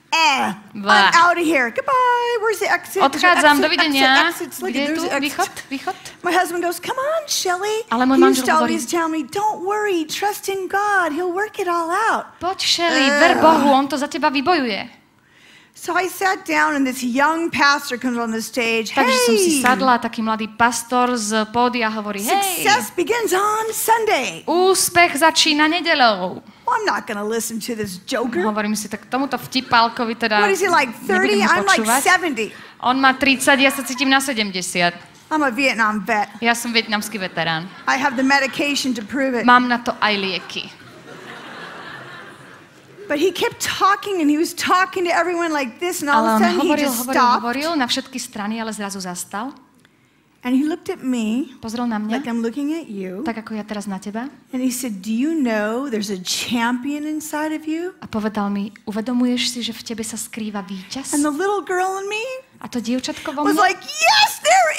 I'm out of here. Goodbye. Where's the exit? Odchádzam, dovidenia. Look, Kde je there's tu? the exit. Východ? My husband goes, come on, Shelley. Ale môj He manžel used to hovorí, always tell me, don't worry, trust in God. He'll work it all out. Poď, Shelley, ver Bohu, on to za teba vybojuje. So I sat down and this young pastor comes on the stage. Takže som si Hey, sadla, taký mladý pastor z pódia hovorí, hej, success begins on Sunday. úspech začína nedeľou. Well, I'm not going to listen to this joker. Hovorím si, tak tomuto vtipálkovi teda What is he like, 30? nebudem ho I'm like počúvať. 70. On má 30, ja sa cítim na 70. I'm a Vietnam vet. Ja som vietnamský veterán. I have the medication to prove it. Mám na to aj lieky. But he kept talking and he was talking to everyone like this and all Ale of on a sudden he just stopped. hovoril na všetky strany, ale zrazu zastal. And he looked at me Pozrel na like mňa, I'm looking at you. tak ako ja teraz na teba. And he said, do you know there's a champion inside of you? A povedal mi, uvedomuješ si, že v tebe sa skrýva víťaz? And the little girl in me A to dievčatko vo was mne like, yes, there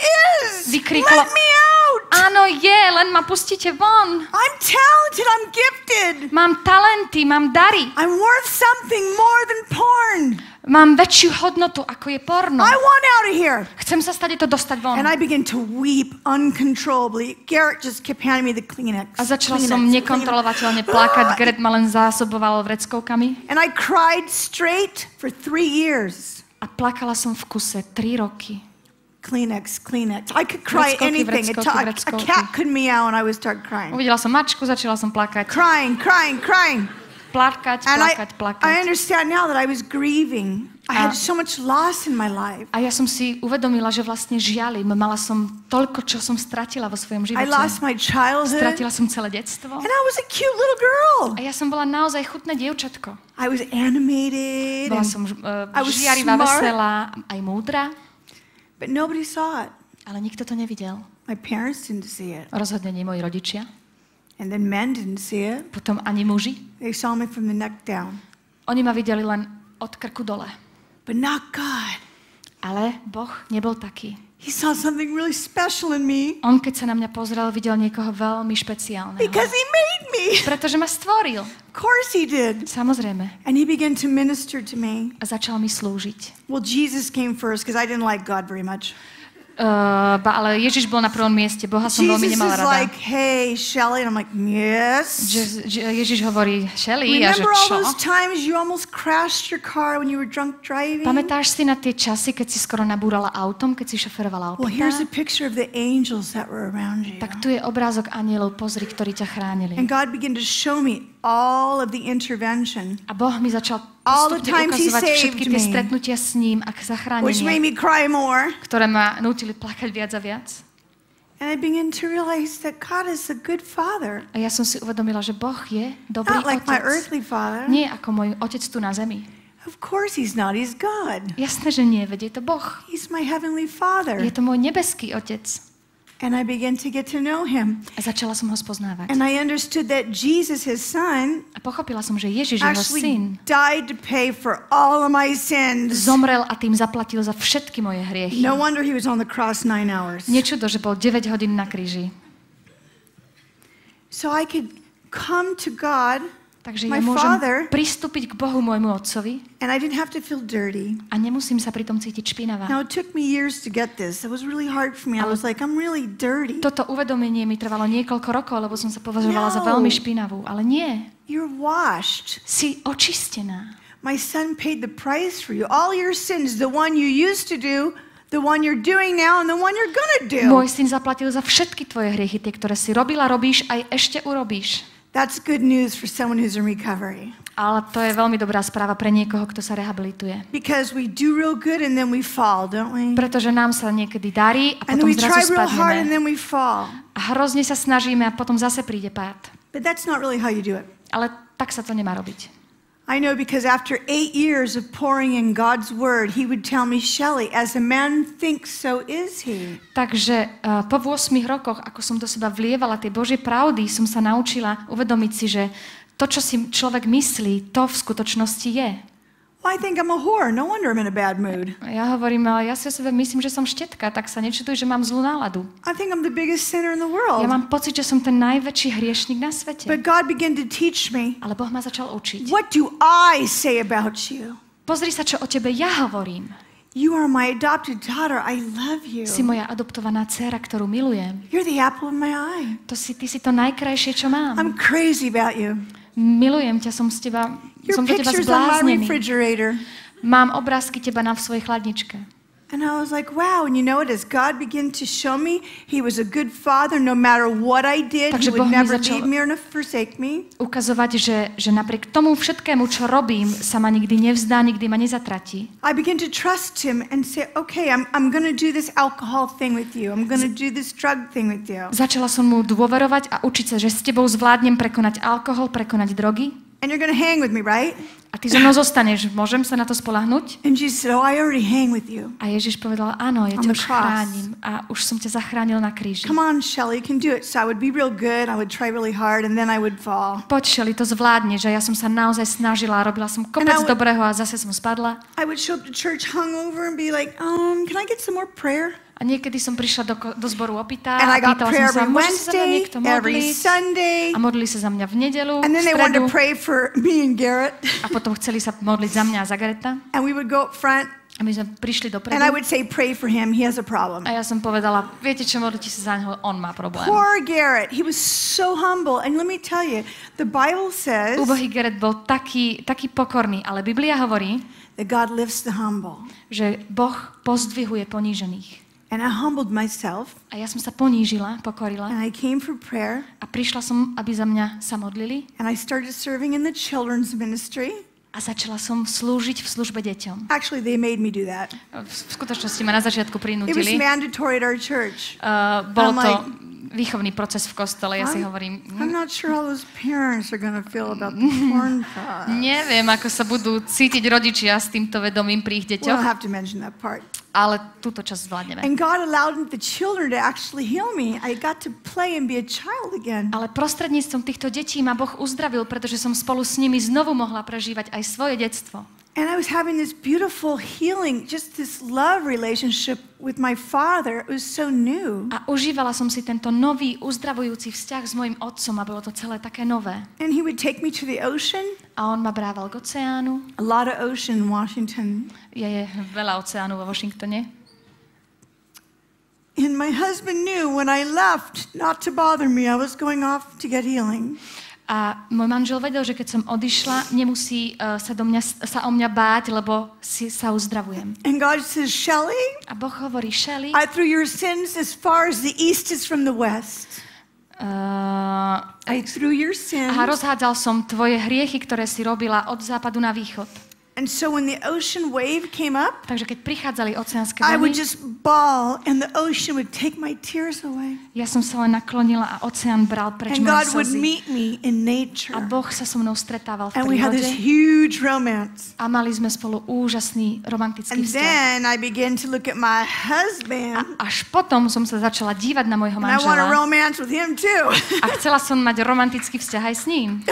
is. Vykríklo, Let me out. áno je, len ma pustite von. I'm talented. I'm gifted. Mám talenty, mám dary. I'm worth something more than porn. Mám väčšiu hodnotu, ako je porno. I want out of here. Chcem sa stade to dostať von. And I began to weep uncontrollably. Garrett just kept handing me the Kleenex. A začala Kleenex, som Kleenex. nekontrolovateľne plakať. Gerrit ma len zásoboval vreckovkami. And I cried straight for 3 years. A plakala som v kuse 3 roky. Kleenex, Kleenex. I could cry Vreckovky, anything. A vreckovky. cat could meow and I would start crying. Uvidela som mačku, začala som plakať. Crying. Plakať, And I plakať. understand now that I was grieving. I had so much loss in my life. A ja som si uvedomila, že vlastne žialim. Mala som toľko, čo som stratila vo svojom I živote. lost my childhood. Stratila som celé detstvo. And I was a cute little girl. A ja som bola naozaj chutné dievčatko. I was animated. Bola And, som I was žiarivá, smart. veselá, aj múdra, but nobody saw it. ale nikto to nevidel. My parents didn't see it. Rozhodne nie moji rodičia, And then men didn't see it. potom ani muži. They saw me from the neck down. Oni ma videli len od krku dole. But not God. Ale Boh nebol taký. He saw something really special in me On, keď sa na mňa pozrel, videl niekoho veľmi špeciálneho. because he made me. Pretože ma stvoril. Of course he did. Samozrejme. And he began to minister to me. A začal mi slúžiť. Well, Jesus came first because I didn't like God very much. Ale Ježiš bol na prvom mieste. Boha som veľmi Jesus nemala is rada. like, hey, Shelley. And I'm like, yes. Ježiš hovorí, Shelley, a že Remember all čo? those times you almost crashed your car when you were drunk driving? Pamätáš si na tie časy, keď si skoro nabúrala autom, keď si šoferovala Well, here's a autá? picture of the angels that were around you. Tak tu je obrázok anielov, pozri, ktorí ťa chránili. And God began to show me all of the intervention, A Boh mi začal All the postupne times he ukazovať všetky saved tie me. stretnutia s ním a which made zachránenie, me cry more. ktoré ma nútili plakať viac a viac. And I began to realize that God is a good father, A ja som si uvedomila, že Boh je dobrý not like my otec. earthly father. Nie ako môj otec tu na zemi. Of course he's not. He's God. Jasné, že nie, veď je to Boh. He's my heavenly father. Je to môj nebeský otec. And I began to get to know him. A začala som ho spoznávať. And I understood that Jesus, his son, A pochopila som, že Ježiš, jeho syn, actually died to pay for all of my sins. zomrel a tým zaplatil za všetky moje hriechy. No wonder he was on the cross 9 hours. Nečudo, že bol 9 hodín na kríži. So I could come to God, Takže my ja môžem father, pristúpiť k Bohu môjmu otcovi and I didn't have to feel dirty. a nemusím sa pri tom cítiť špinavá. Now, it took me years to get this. It was really hard for me. I was like, I'm really dirty. Toto uvedomenie mi trvalo niekoľko rokov, lebo som sa považovala za No. veľmi špinavú. Ale nie, You're washed. si očistená. My son paid the price for you. All your sins, the one you used to do, the one you're doing now, and the one you're gonna do. Môj syn zaplatil za všetky tvoje hriechy, tie, ktoré si robila, robíš, aj ešte urobíš. That's good news for someone who's in recovery. Ale to je veľmi dobrá správa pre niekoho, kto sa rehabilituje. Because we do real good and then we fall, don't we? Pretože nám sa niekedy darí a And potom we try zrazu real hard and spadneme. then we fall. A hrozne sa snažíme a potom zase príde pád. But that's not really how you do it. Ale tak sa to nemá robiť. I know because after 8 years of pouring in God's word, he would tell me, Shelley, as a man thinks, so is he. Takže po 8 rokoch, ako som do seba vlievala tie Božie pravdy, som sa naučila uvedomiť si, že to, čo si človek myslí, to v skutočnosti je. Well, I think I'm a whore. No wonder I'm in a bad mood. A ja hovorím, ale ja si o sebe myslím, že som štetka, tak sa nečuduj, že mám zlú náladu. I think I'm the biggest sinner in the world. Ja mám pocit, že som ten najväčší hriešnik na svete. But God began to teach me. Ale Boh ma začal učiť. What do I say about you? Pozri sa, čo o tebe ja hovorím. You are my adopted daughter. I love you. Si moja adoptovaná dcéra, ktorú milujem. You're the apple of my eye. Ty si to najkrajšie, čo mám. I'm crazy about you. Milujem ťa, som Your do teba picture's on my zbláznený. refrigerator. Mám obrázky teba na svojej chladničke. And I was like, wow. And you know what? As God began to show me He was a good father no matter what I did. Takže He would Boh mi never začal leave me or forsake me. ukazovať, že napriek tomu všetkému, čo robím, sa ma nikdy nevzdá, nikdy ma nezatratí. I began to trust Him and say, okay, I'm going to do this alcohol thing with you. I'm going to do this drug thing with you. Začala som mu dôverovať a učiť sa, že s tebou zvládnem prekonať alkohol, prekonať drogy. And you're going to hang with me, right? A ty so mnou zostaneš. Môžem sa na to spoľahnúť? And Jesus said, oh, I already hang with you. A Ježiš povedal, áno, ja On ťa the už cross. chránim. A už som ťa zachránil na kríži. Come on, Shelley, you can do it. So I would be real good. I would try really hard, and then I would fall. Poď, Shelley, to zvládneš. A ja som sa naozaj snažila, robila som kopec dobrého a zase som spadla. I would show up to church hungover and be like, can I get some more prayer? A niekedy som prišla do zboru opýta And a I got pýtala prayer som sa, every môže sa za mňa Wednesday, niekto every modliť? Sunday. A modlili sa za mňa v nedeľu, And then v they wanted stredu. to pray for me and Garrett. A potom chceli sa modliť za mňa a za Gareta. And we would go up front, A my sme prišli dopredu. and I would say, pray for him. He has a problem. A ja som povedala, viete čo, modlite sa za neho, on má problém. Poor Garrett. He was so humble. And let me tell you, the Bible says Úbohý Gareth bol taký pokorný, ale Biblia hovorí, that God lifts the humble. že Boh pozdvihuje ponížených. And I humbled myself, A ja som sa ponížila, pokorila and I came for prayer, a prišla som, aby za mňa sa modlili and I started serving in the children's ministry. a začala som slúžiť v službe deťom. Actually, they made me do that. V skutočnosti ma na začiatku It was prinútili. mandatory at our church. Bolo I'm to like, výchovný proces v kostole. Ja si hovorím, I'm not sure how those parents are going to feel about the porn pod. neviem, ako sa budú cítiť rodičia s týmto vedomím pri ich We'll deťoch, have to mention that part. ale túto časť zvládneme. And God allowed the children to actually heal me. I got to play and be a child again. Ale prostredníctvom týchto detí ma Boh uzdravil, pretože som spolu s nimi znovu mohla prežívať aj svoje detstvo. And I was having this beautiful healing, just this love relationship with my father. It was so new. A užívala som si tento nový, uzdravujúci vzťah s mojim otcom a bolo to celé také nové. And he would take me to the ocean. A on ma brával k oceánu. A lot of ocean in Washington. Je veľa oceánu vo Washingtone. And my husband knew when I left not to bother me. I was going off to get healing. A môj manžel vedel, že keď som odišla, nemusí sa o mňa báť, lebo sa uzdravujem. And God says, Shelley, A Boh hovorí, Shelley, I threw your sins as far as the east is from the west. I threw your sins. a rozhádzal som tvoje hriechy, ktoré si robila od západu na východ. And so when the ocean wave came up, Takže keď prichádzali oceánske I would vlny, just bawl and the ocean would take my tears away. ja som sa len naklonila a oceán bral preč And God moje would slzy. meet me in nature. A Boh sa so mnou stretával v And we had this prírode huge romance. a mali sme spolu úžasný romantický And vzťah. then I began to look at my husband. Až potom som sa začala dívať na môjho And I want a manžela romance with him too. a chcela som mať romantický vzťah aj s ním.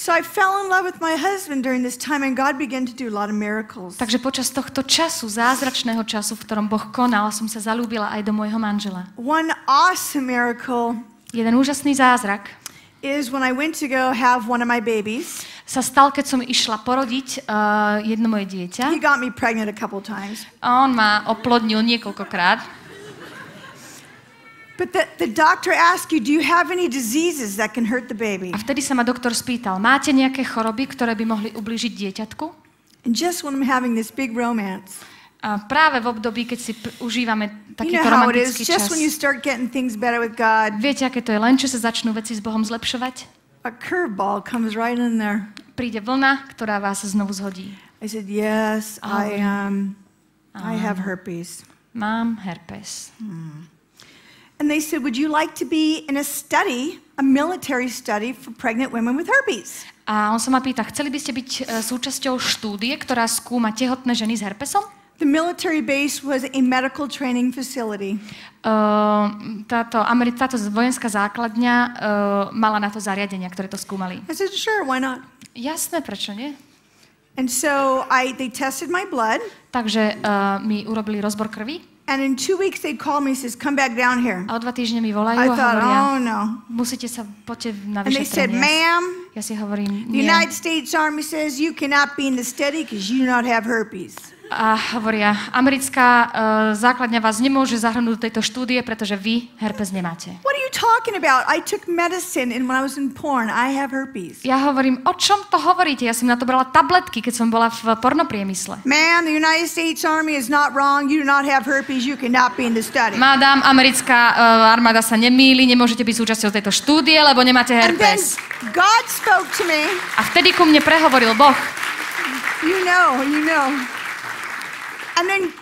So I fell in love with my husband during this time and God began to do a lot of miracles. Takže počas tohto času, zázračného času, v ktorom Boh konal, som sa zalúbila aj do môjho manžela. One awesome miracle Jeden úžasný zázrak is when I went to go have one of my babies. sa stal, keď som išla porodiť jedno moje dieťa. He got me pregnant a couple times. A on ma oplodnil niekoľkokrát. But the doctor asked you, do you have any diseases that can hurt the baby? A vtedy sa ma doktor spýtal, máte nejaké choroby, ktoré by mohli ublížiť dieťatku? And just when I'm having this big romance, A práve v období, keď si užívame you know takýto how it is, romantický just čas. when you start getting things better with God, Viete, aké to je len, čo sa začnú veci s Bohom zlepšovať? a curveball comes right in there. Príde vlna, ktorá vás znovu zhodí. I said, yes, I have herpes. Mám herpes. And they said, would you like to be in a study, a military study for pregnant women with herpes? A on sa ma pýta, chceli by ste byť súčasťou štúdie, ktorá skúma tehotné ženy s herpesom? The military base was a medical training facility. Táto vojenská základňa mala na to zariadenia, ktoré to skúmali. I said, sure, why not? Jasné, prečo nie? And so they tested my blood. Takže mi urobili rozbor krvi. And in 2 weeks they called me and says, come back down here. A o 2 týždne mi volajú I a thought, hovoria, oh no. musíte sa poďte na And they said, vyšetrenie. ma'am, Ja si hovorím, the nie. United States Army says you cannot be in the study because you do not have herpes. A hovoria, americká základňa vás nemôže zahrnúť do tejto štúdie, pretože vy herpes nemáte. What are you talking about? I took medicine and when I was in porn, I have herpes. Ja hovorím, o čom to hovoríte? Ja som na to brala tabletky, keď som bola v pornopriemysle. Ma'am, the United States Army is not wrong. You do not have herpes. You cannot be in the study. Madám, americká armáda sa nemýli, nemôžete byť súčasťou tejto štúdie, lebo nemáte And then herpes. God spoke to me. A vtedy ku mne prehovoril Boh. You know. And then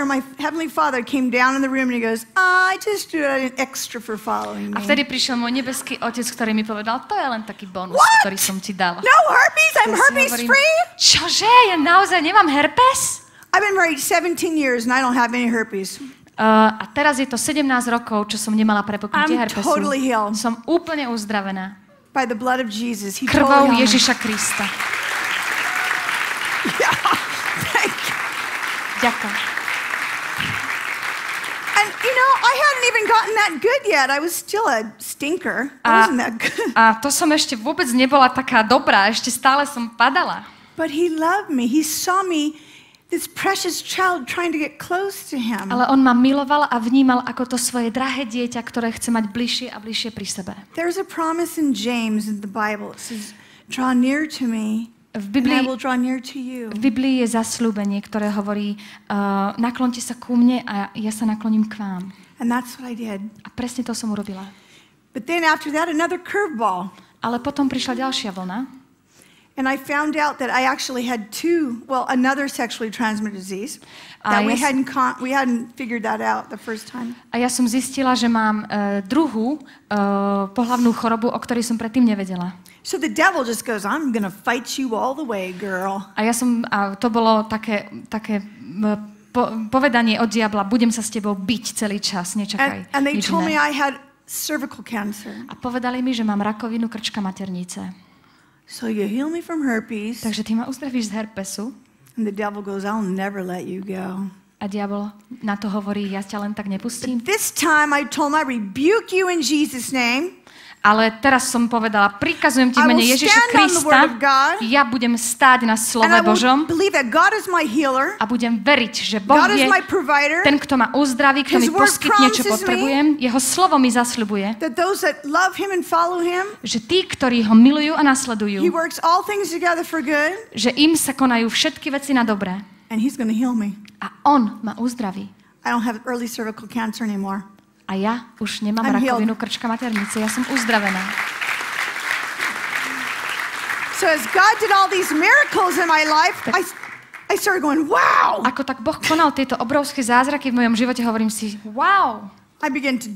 my Heavenly Father came down in the room and he goes, I just do an extra for following A me. vtedy prišiel môj nebeský otec, ktorý mi povedal, to je len taký bonus, What? ktorý som ti dala. No herpes? I'm Ja si herpes hovorím, free? čože, ja naozaj nemám herpes? I've been married 17 years and I don't have any herpes. A teraz je to 17 rokov, čo som nemala prepuknutie I'm herpesu. totally healed. Som úplne uzdravená. By the blood of Jesus. He Krvou totally healed me. Ježiša Krista. Yeah. Thank you. Ďakujem. And I hadn't even gotten that good yet. I was still a stinker. I wasn't that good. A to som ešte vôbec nebola taká dobrá, ešte stále som padala. But he loved me. He saw me, this precious child, trying to get close to him. Ale on ma miloval a vnímal ako to svoje drahé dieťa, ktoré chce mať bližšie a bližšie pri sebe. There's a promise in James in the Bible. It says, draw near to me, V and I will draw near to you. Biblii je zasľúbenie, ktoré hovorí, naklonte sa ku mne a ja sa nakloním k vám. And that's what I did. A presne to som urobila. But then after that, another curveball. Ale potom prišla ďalšia vlna. And I found out that I actually had another sexually transmitted disease. That we hadn't figured that out the first time. A ja som zistila, že mám druhú pohlavnú chorobu, o ktorej som predtým nevedela. So the devil just goes, I'm going to fight you all the way, girl. A to bolo také povedanie od diabla, budem sa s tebou byť celý čas, nečakaj. And they nič told me iné. I had cervical cancer. A povedali mi, že mám rakovinu krčka maternice. So you heal me from herpes. Takže ty ma uzdravíš z herpesu. And the devil goes, I'll never let you go. A diabol na to hovorí, ja ťa len tak nepustím. This time I told him, I rebuke you in Jesus' name. Ale teraz som povedala, prikazujem ti v mene Ježiša Krista, ja budem stáť na slove Božom a budem veriť, že Boh je ten, kto ma uzdraví, kto mi poskytne, čo potrebujem. Jeho slovo mi zasľubuje, že tí, ktorí ho milujú a nasledujú, že im sa konajú všetky veci na dobré. A on ma uzdraví. I don't have early cervical cancer anymore. A ja už nemám rakovinu krčka maternice. Ja som uzdravená. So as God did all these miracles in my life, I started going, wow! Ako tak Boh konal tieto obrovské zázraky v mojom živote, hovorím si, wow! I began to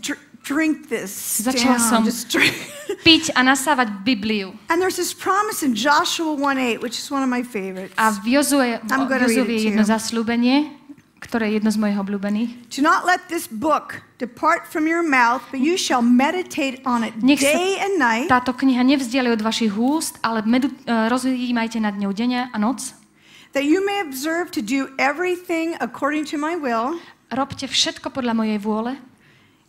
drink this. Začala som piť a nasávať Bibliu. And there's this promise in Joshua 1:8, which is one of my favorites. A v Jozue je jedno zasľúbenie, ktoré je jedno z mojich obľúbených. Do not let this book depart from your mouth, but you shall meditate on it day and night. Táto kniha nevzdiali od vašich úst, ale rozjímajte nad ňou deň a noc. That you may observe to do everything according to my will. Robte všetko podľa mojej vôle.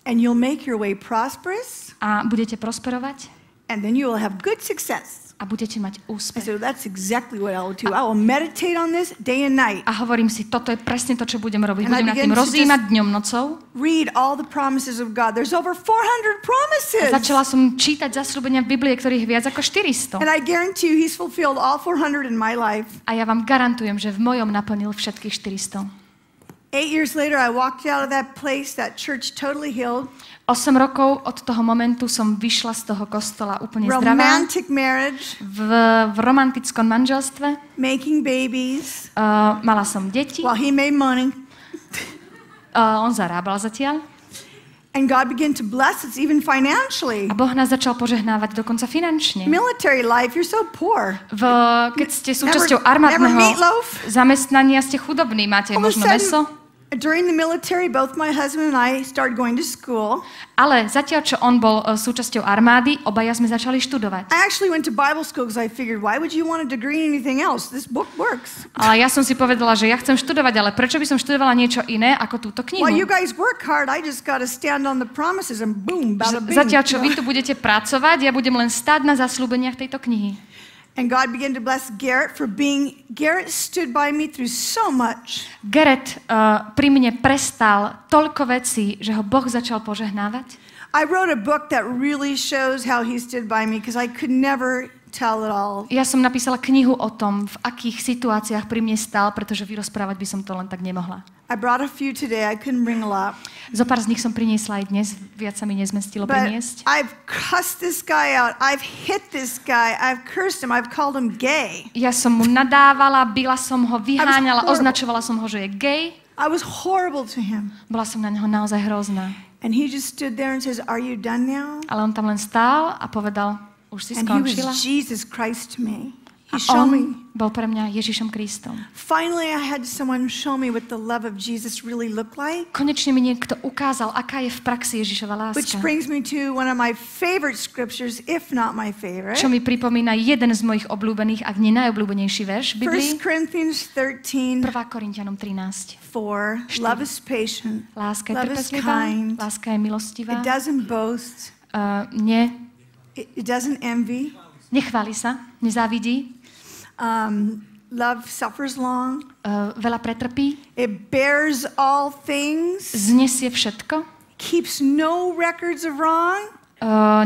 And you'll make your way prosperous. A budete prosperovať. And then you will have good success. A budete mať úspech. So that's exactly what I will do. I will meditate on this day and night. A hovorím si, toto je presne to, čo budem robiť. Budem nad tým rozjímať dňom, nocou. Read all the promises of God. There's over 400 promises. A začala som čítať zasľúbenia v Biblii, ktorých viac ako 400. And I guarantee you he's fulfilled all 400 in my life. A ja vám garantujem, že v mojom naplnil všetkých 400. 8 years later I walked out of that place, that church totally healed. 8 rokov od toho momentu som vyšla z toho kostola úplne zdravá. Romantic marriage. V romantickom manželstve. Making babies. Mala som deti. While he made money. On zarábal zatiaľ. And God began to bless us even financially. A Boh nás začal požehnávať dokonca finančne. Military life, you're so poor. Keď ste súčasťou armádneho zamestnania, ste chudobní, máte možno mäso. During the military, both my husband and I started going to school. Ale zatiaľ, čo on bol súčasťou armády, obaja sme začali študovať. I actually went to Bible school because I figured, why would you want a degree in anything else? This book works. Ale ja som si povedala, že ja chcem študovať, ale prečo by som študovala niečo iné ako túto knihu? While you guys work hard, I just got to stand on the promises and boom, bada bing. Zatiaľ, čo vy tu budete pracovať, ja budem len stáť na zasľúbeniach tejto knihy. And God began to bless Garrett for Garrett stood by me through so much. Garrett pri mne prestal toľko vecí, že ho Boh začal požehnávať. I wrote a book that really shows how he stood by me because I could never tell it all. Ja som napísala knihu o tom, v akých situáciách pri mne stál, pretože vyrozprávať by som to len tak nemohla. I brought a few today. I couldn't bring a lot. Zopár z nich som priniesla aj dnes, viac sa mi nezmestilo priniesť. I've cussed this guy out. I've hit this guy. I've cursed him. I've called him gay. Ja som mu nadávala, bila som ho, vyháňala, označovala som ho, že je gay. I was horrible to him. Bola som na neho naozaj hrozná. And he just stood there and says, "Are you done now?" Ale on tam len stál a povedal, už si skončila. And he was Jesus Christ to me. A on bol pre mňa Ježišom Kristom. Finally, I had someone show me what the love of Jesus really looked like. Konečne mi niekto ukázal, aká je v praxi Ježišova láska. Which brings me to one of my favorite scriptures, if not my favorite. Čo mi pripomína jeden z mojich obľúbených, ak nie najobľúbenejší verš v Biblii. 1 Corinthians 13. 1. Korinťanom 13. 4. Love is patient. Láska je trpezlivá, láska je milostivá. It doesn't boast. It doesn't envy. Nechváli sa, nezávidí. Love suffers long. Veľa pretrpí. It bears all things. Znesie všetko. Keeps no records of wrong.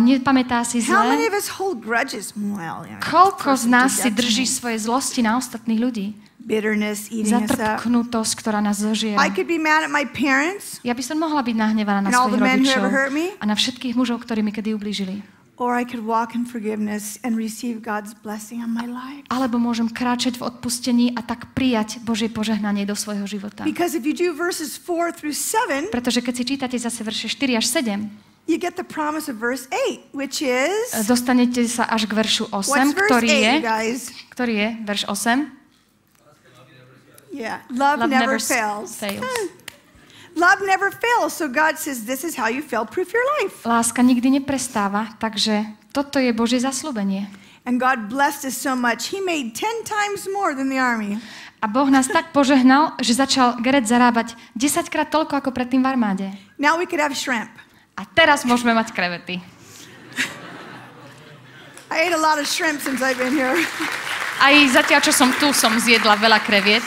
Nepamätá si zle. How many of us hold grudges? Well, yeah, koľko z nás si drží svoje zlosti na ostatných ľudí? Bitterness eating us up. Zatrpknutosť, ktorá nás zožiera. I could be mad at my parents. Ja by som mohla byť nahnevaná na svojich rodičov a na všetkých mužov, ktorí mi kedy ublížili. Or I could walk in forgiveness and receive God's blessing on my life. Alebo môžem kráčať v odpustení a tak prijať Božie požehnanie do svojho života. Because if you do verses 4 through 7, pretože keď si čítate zase verše 4 až 7, you get the promise of verse 8, which is dostanete sa až k veršu 8, ktorý je verš 8. Yeah, love never fails. Love never fails, so God says this is how you fail-proof your life. Láska nikdy neprestáva, takže toto je Božie zasľúbenie. And God blessed us so much, He made 10 times more than the army. A Boh nás tak požehnal, že začal Garrett zarábať 10-krát toľko ako predtým v armáde. Now we could have shrimp. A teraz môžeme mať krevety. I ate a lot of shrimp since I've been here. Aj zatiaľ, čo som tu, som zjedla veľa kreviet.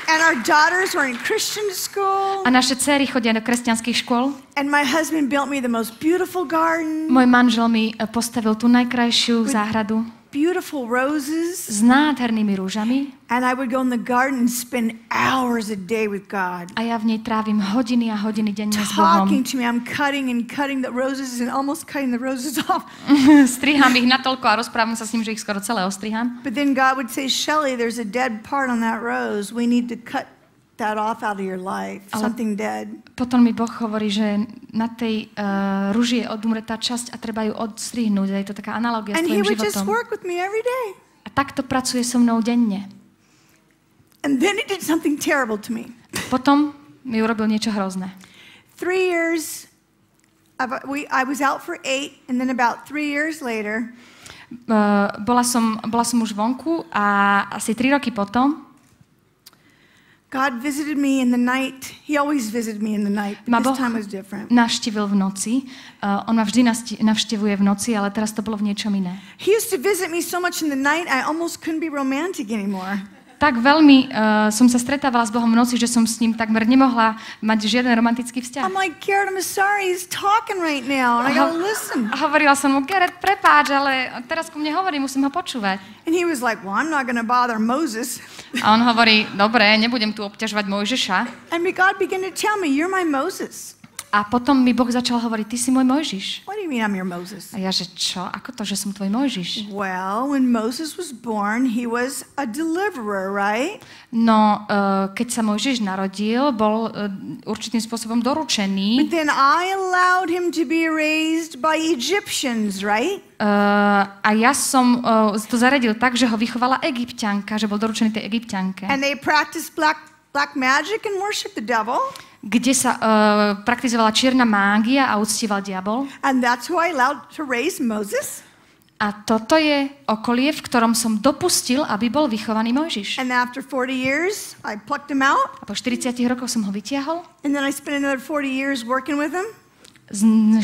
And our daughters were in Christian school. A naše dcery chodia do kresťanských škôl. And my husband built me the most beautiful garden. Môj manžel mi postavil tú najkrajšiu záhradu. Beautiful roses. S nádhernými rúžami. And I would go in the garden and spend hours a day with God. A ja v nej trávim hodiny a hodiny denne s Bohom. Talking to me, I'm cutting the roses and almost cutting the roses off. Striham ich natoľko a rozprávam sa s ním, že ich skoro celé ostriham. But then God would say, Shelley, there's a dead part on that rose. We need to cut that off out of your life. Something dead. Potom mi Boh hovorí, že na tej rúži je odumretá časť a treba ju odstrihnúť. Je to taká analogia s tvojim životom. And he would just work with me every day. A takto pracuje so mnou denne. And then he did something terrible to me. Potom mi urobil niečo hrozné. 3 years, I was out for 8, and then about 3 years later, bola som už vonku a asi 3 roky potom God visited me in the night. He always visited me in the night, but this time was different. Navštívil v noci. On ma vždy navštevuje v noci, ale teraz to bolo v niečom iné. He used to visit me so much in the night, I almost couldn't be romantic anymore. Tak veľmi som sa stretávala s Bohom v noci, že som s ním takmer nemohla mať žiaden romantický vzťah. I'm like, Garrett, I'm sorry, he's talking right now, and I gotta listen. A hovorila som mu, Garrett, prepáč, ale teraz ku mne hovorí, musím ho počúvať. And he was like, well, I'm not gonna bother Moses. A on hovorí, dobre, nebudem tu obťažovať Mojžiša. And God began to tell me, you're my Moses. A potom mi Boh začal hovoriť, ty si môj Mojžiš. What do you mean I'm your Moses? A ja, že čo? Ako to, že som tvoj Mojžiš? Well, when Moses was born, he was a deliverer, right? No, keď sa Mojžiš narodil, bol určitým spôsobom doručený. But then I allowed him to be raised by Egyptians, right? A ja som to zaradil tak, že ho vychovala Egypťanka, že bol doručený tej Egypťanke. And they practiced black black magic and worship the devil. Kde sa praktizovala čierna mágia a uctíval diabol. And that's who I allowed to raise Moses. A toto je okolie, v ktorom som dopustil, aby bol vychovaný Mojžiš. And after 40 years, I plucked him out. A po 40 rokoch som ho vytiahol. And then I spent another 40 years working with him. 40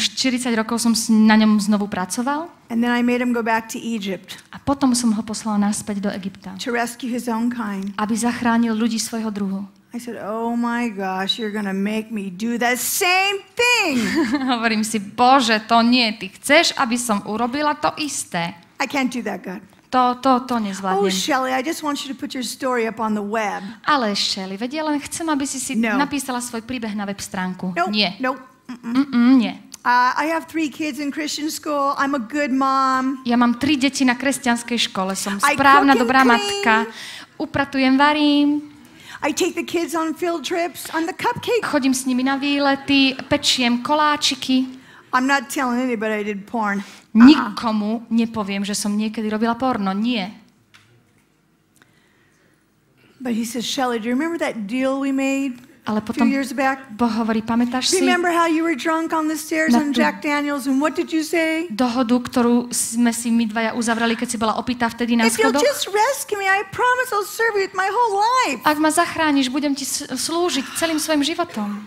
rokov som na ňom znovu pracoval. And then I made him go back to Egypt. A potom som ho poslal naspäť do Egypta. To rescue his own kind. Aby zachránil ľudí svojho druhu. I said, oh my gosh, you're gonna make me do the same thing. Hovorím si, Bože, to nie, ty chceš, aby som urobila to isté. I can't do that, God. To nezvládnem. Oh, Shelly, I just want you to put your story up on the web. Ale Shelly, vedia, len chcem, aby si napísala svoj príbeh na web stránku. Nie. Nie. I have 3 kids in Christian school. I'm a good mom. Ja mám 3 deti na kresťanskej škole. Som správna, dobrá matka. Upratujem, varím. I take the kids on field trips, on the cupcake. Chodím s nimi na výlety, pečiem koláčiky. I'm not telling anybody I did porn. Nikomu nepoviem, že som niekedy robila porno. Nie. But he says, Shelly, do you remember that deal we made? Ale potom Boh hovorí, pamätáš si Remember how you were drunk on the stairs on Jack Daniels and what did you say? Dohodu, ktorú sme si my dvaja uzavreli, keď si bola opitá vtedy na schodoch? If you'll just rescue me, I promise I'll serve you with my whole life. Ak ma zachrániš, budem ti slúžiť celým svojim životom.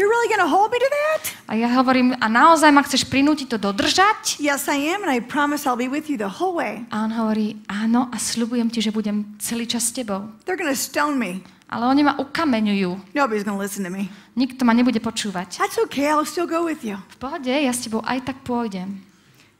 You're really going to hold me to that? A ja hovorím, a naozaj ma chceš prinútiť to dodržať? Yes, I am, and I promise I'll be with you the whole way. A on hovorí, áno, a sľubujem ti, že budem celý čas s tebou. They're going to stone me. Ale oni ma ukameňujú. Nobody's going to listen to me. Nikto ma nebude počúvať. That's okay, I'll still go with you. V pohode, ja s tebou aj tak pôjdem.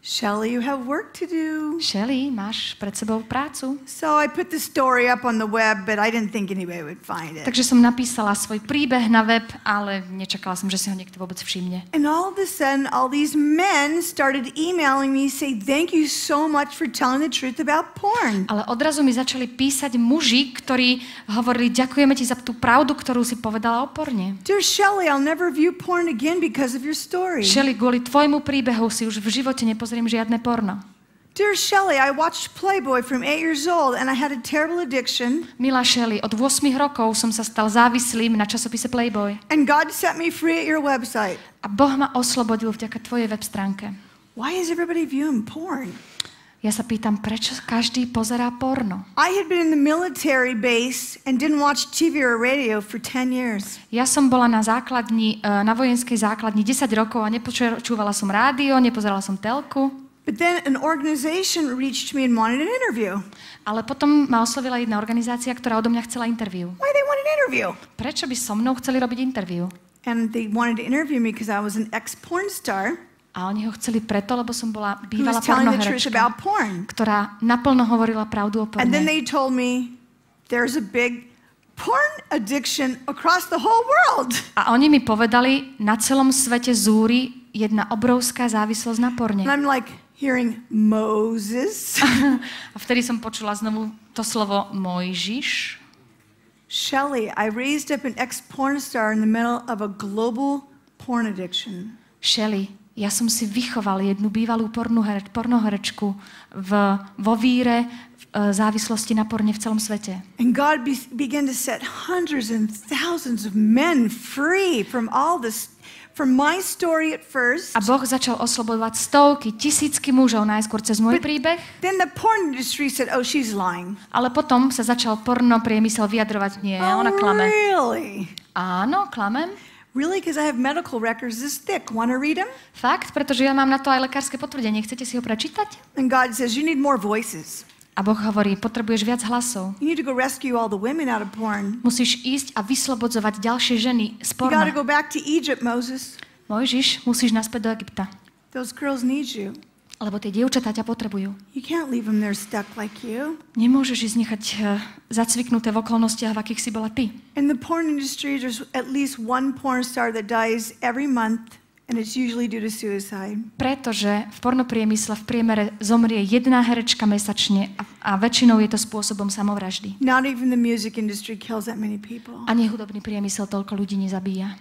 Shelly, you have work to do. Shelly, máš pred sebou prácu. So I put the story up on the web, but I didn't think anybody would find it. Takže som napísala svoj príbeh na web, ale nečakala som, že si ho niekto vôbec všimne. And all of a sudden, all these men started emailing me, say, "Thank you so much for telling the truth about porn." Ale odrazu mi začali písať muži, ktorí hovorili, ďakujeme ti za tú pravdu, ktorú si povedala o porne. Dear Shelly, I'll never view porn again because of your story. Shelly, kvôli tvojmu príbehu si už v živote nepozriem žiadne porno. Dear Shelly, I watched Playboy from 8 years old and I had a terrible addiction. Milá Shelly, od 8 rokov som sa stal závislým na časopise Playboy. And God set me free at your website. A Boh ma oslobodil vďaka tvojej web stránke. Why is everybody viewing porn? Ja sa pýtam, prečo každý pozerá porno? I had been in the military base and didn't watch TV or radio for 10 years. Ja som bola na základni, na vojenskej základni 10 rokov a nepočúvala som rádio, nepozerala som telku. But then an organization reached me and wanted an interview. Ale potom ma oslovila jedna organizácia, ktorá odo mňa chcela interview. Why they wanted an interview? Prečo by so mnou chceli robiť interview? And they wanted to interview me because I was an ex-porn star. A oni ho chceli preto, lebo som bola bývalá pornoherečka, ktorá naplno hovorila pravdu o porne. And then they told me there's a big porn addiction across the whole world. A oni mi povedali, na celom svete zúri jedna obrovská závislosť na porne. And I'm like hearing Moses. A vtedy som počula znovu to slovo Mojžiš. Shelly, I raised up an ex-porn star in the middle of a global porn addiction. Shelly, ja som si vychoval jednu bývalú pornoherečku vo víre, v závislosti na porne v celom svete. And God began to set hundreds and thousands of men free from all this, from my story at first. A Boh začal oslobodovať stovky, tisícky mužov najskôr cez môj príbeh. Then the porn industry said, "Oh, she's lying." Ale potom sa začal porno priemysel vyjadrovať, nie, ona klame. Really? Áno, klamem. Really? Because I have medical records this thick. Want to read them? Fakt, pretože ja mám na to aj lekárske potvrdenie. Chcete si ho prečítať? And God says, you need more voices. A Boh hovorí, potrebuješ viac hlasov. You need to go rescue all the women out of porn. Musíš ísť a vyslobodzovať ďalšie ženy z You porna. got to go back to Egypt, Moses. Mojžiš, musíš naspäť do Egypta. Those girls need you. Lebo tie dievčatá ťa potrebujú. You can't leave them there stuck like you. Nemôžeš ich nechať zacviknuté v okolnostiach, v akých si bola ty. In the porn industry, there's at least one porn star that dies every month, and it's usually due to suicide. Pretože v pornopriemysle v priemere zomrie jedna herečka mesačne a väčšinou je to spôsobom samovraždy. Not even the music industry kills that many people. Ani hudobný priemysel toľko ľudí nezabíja.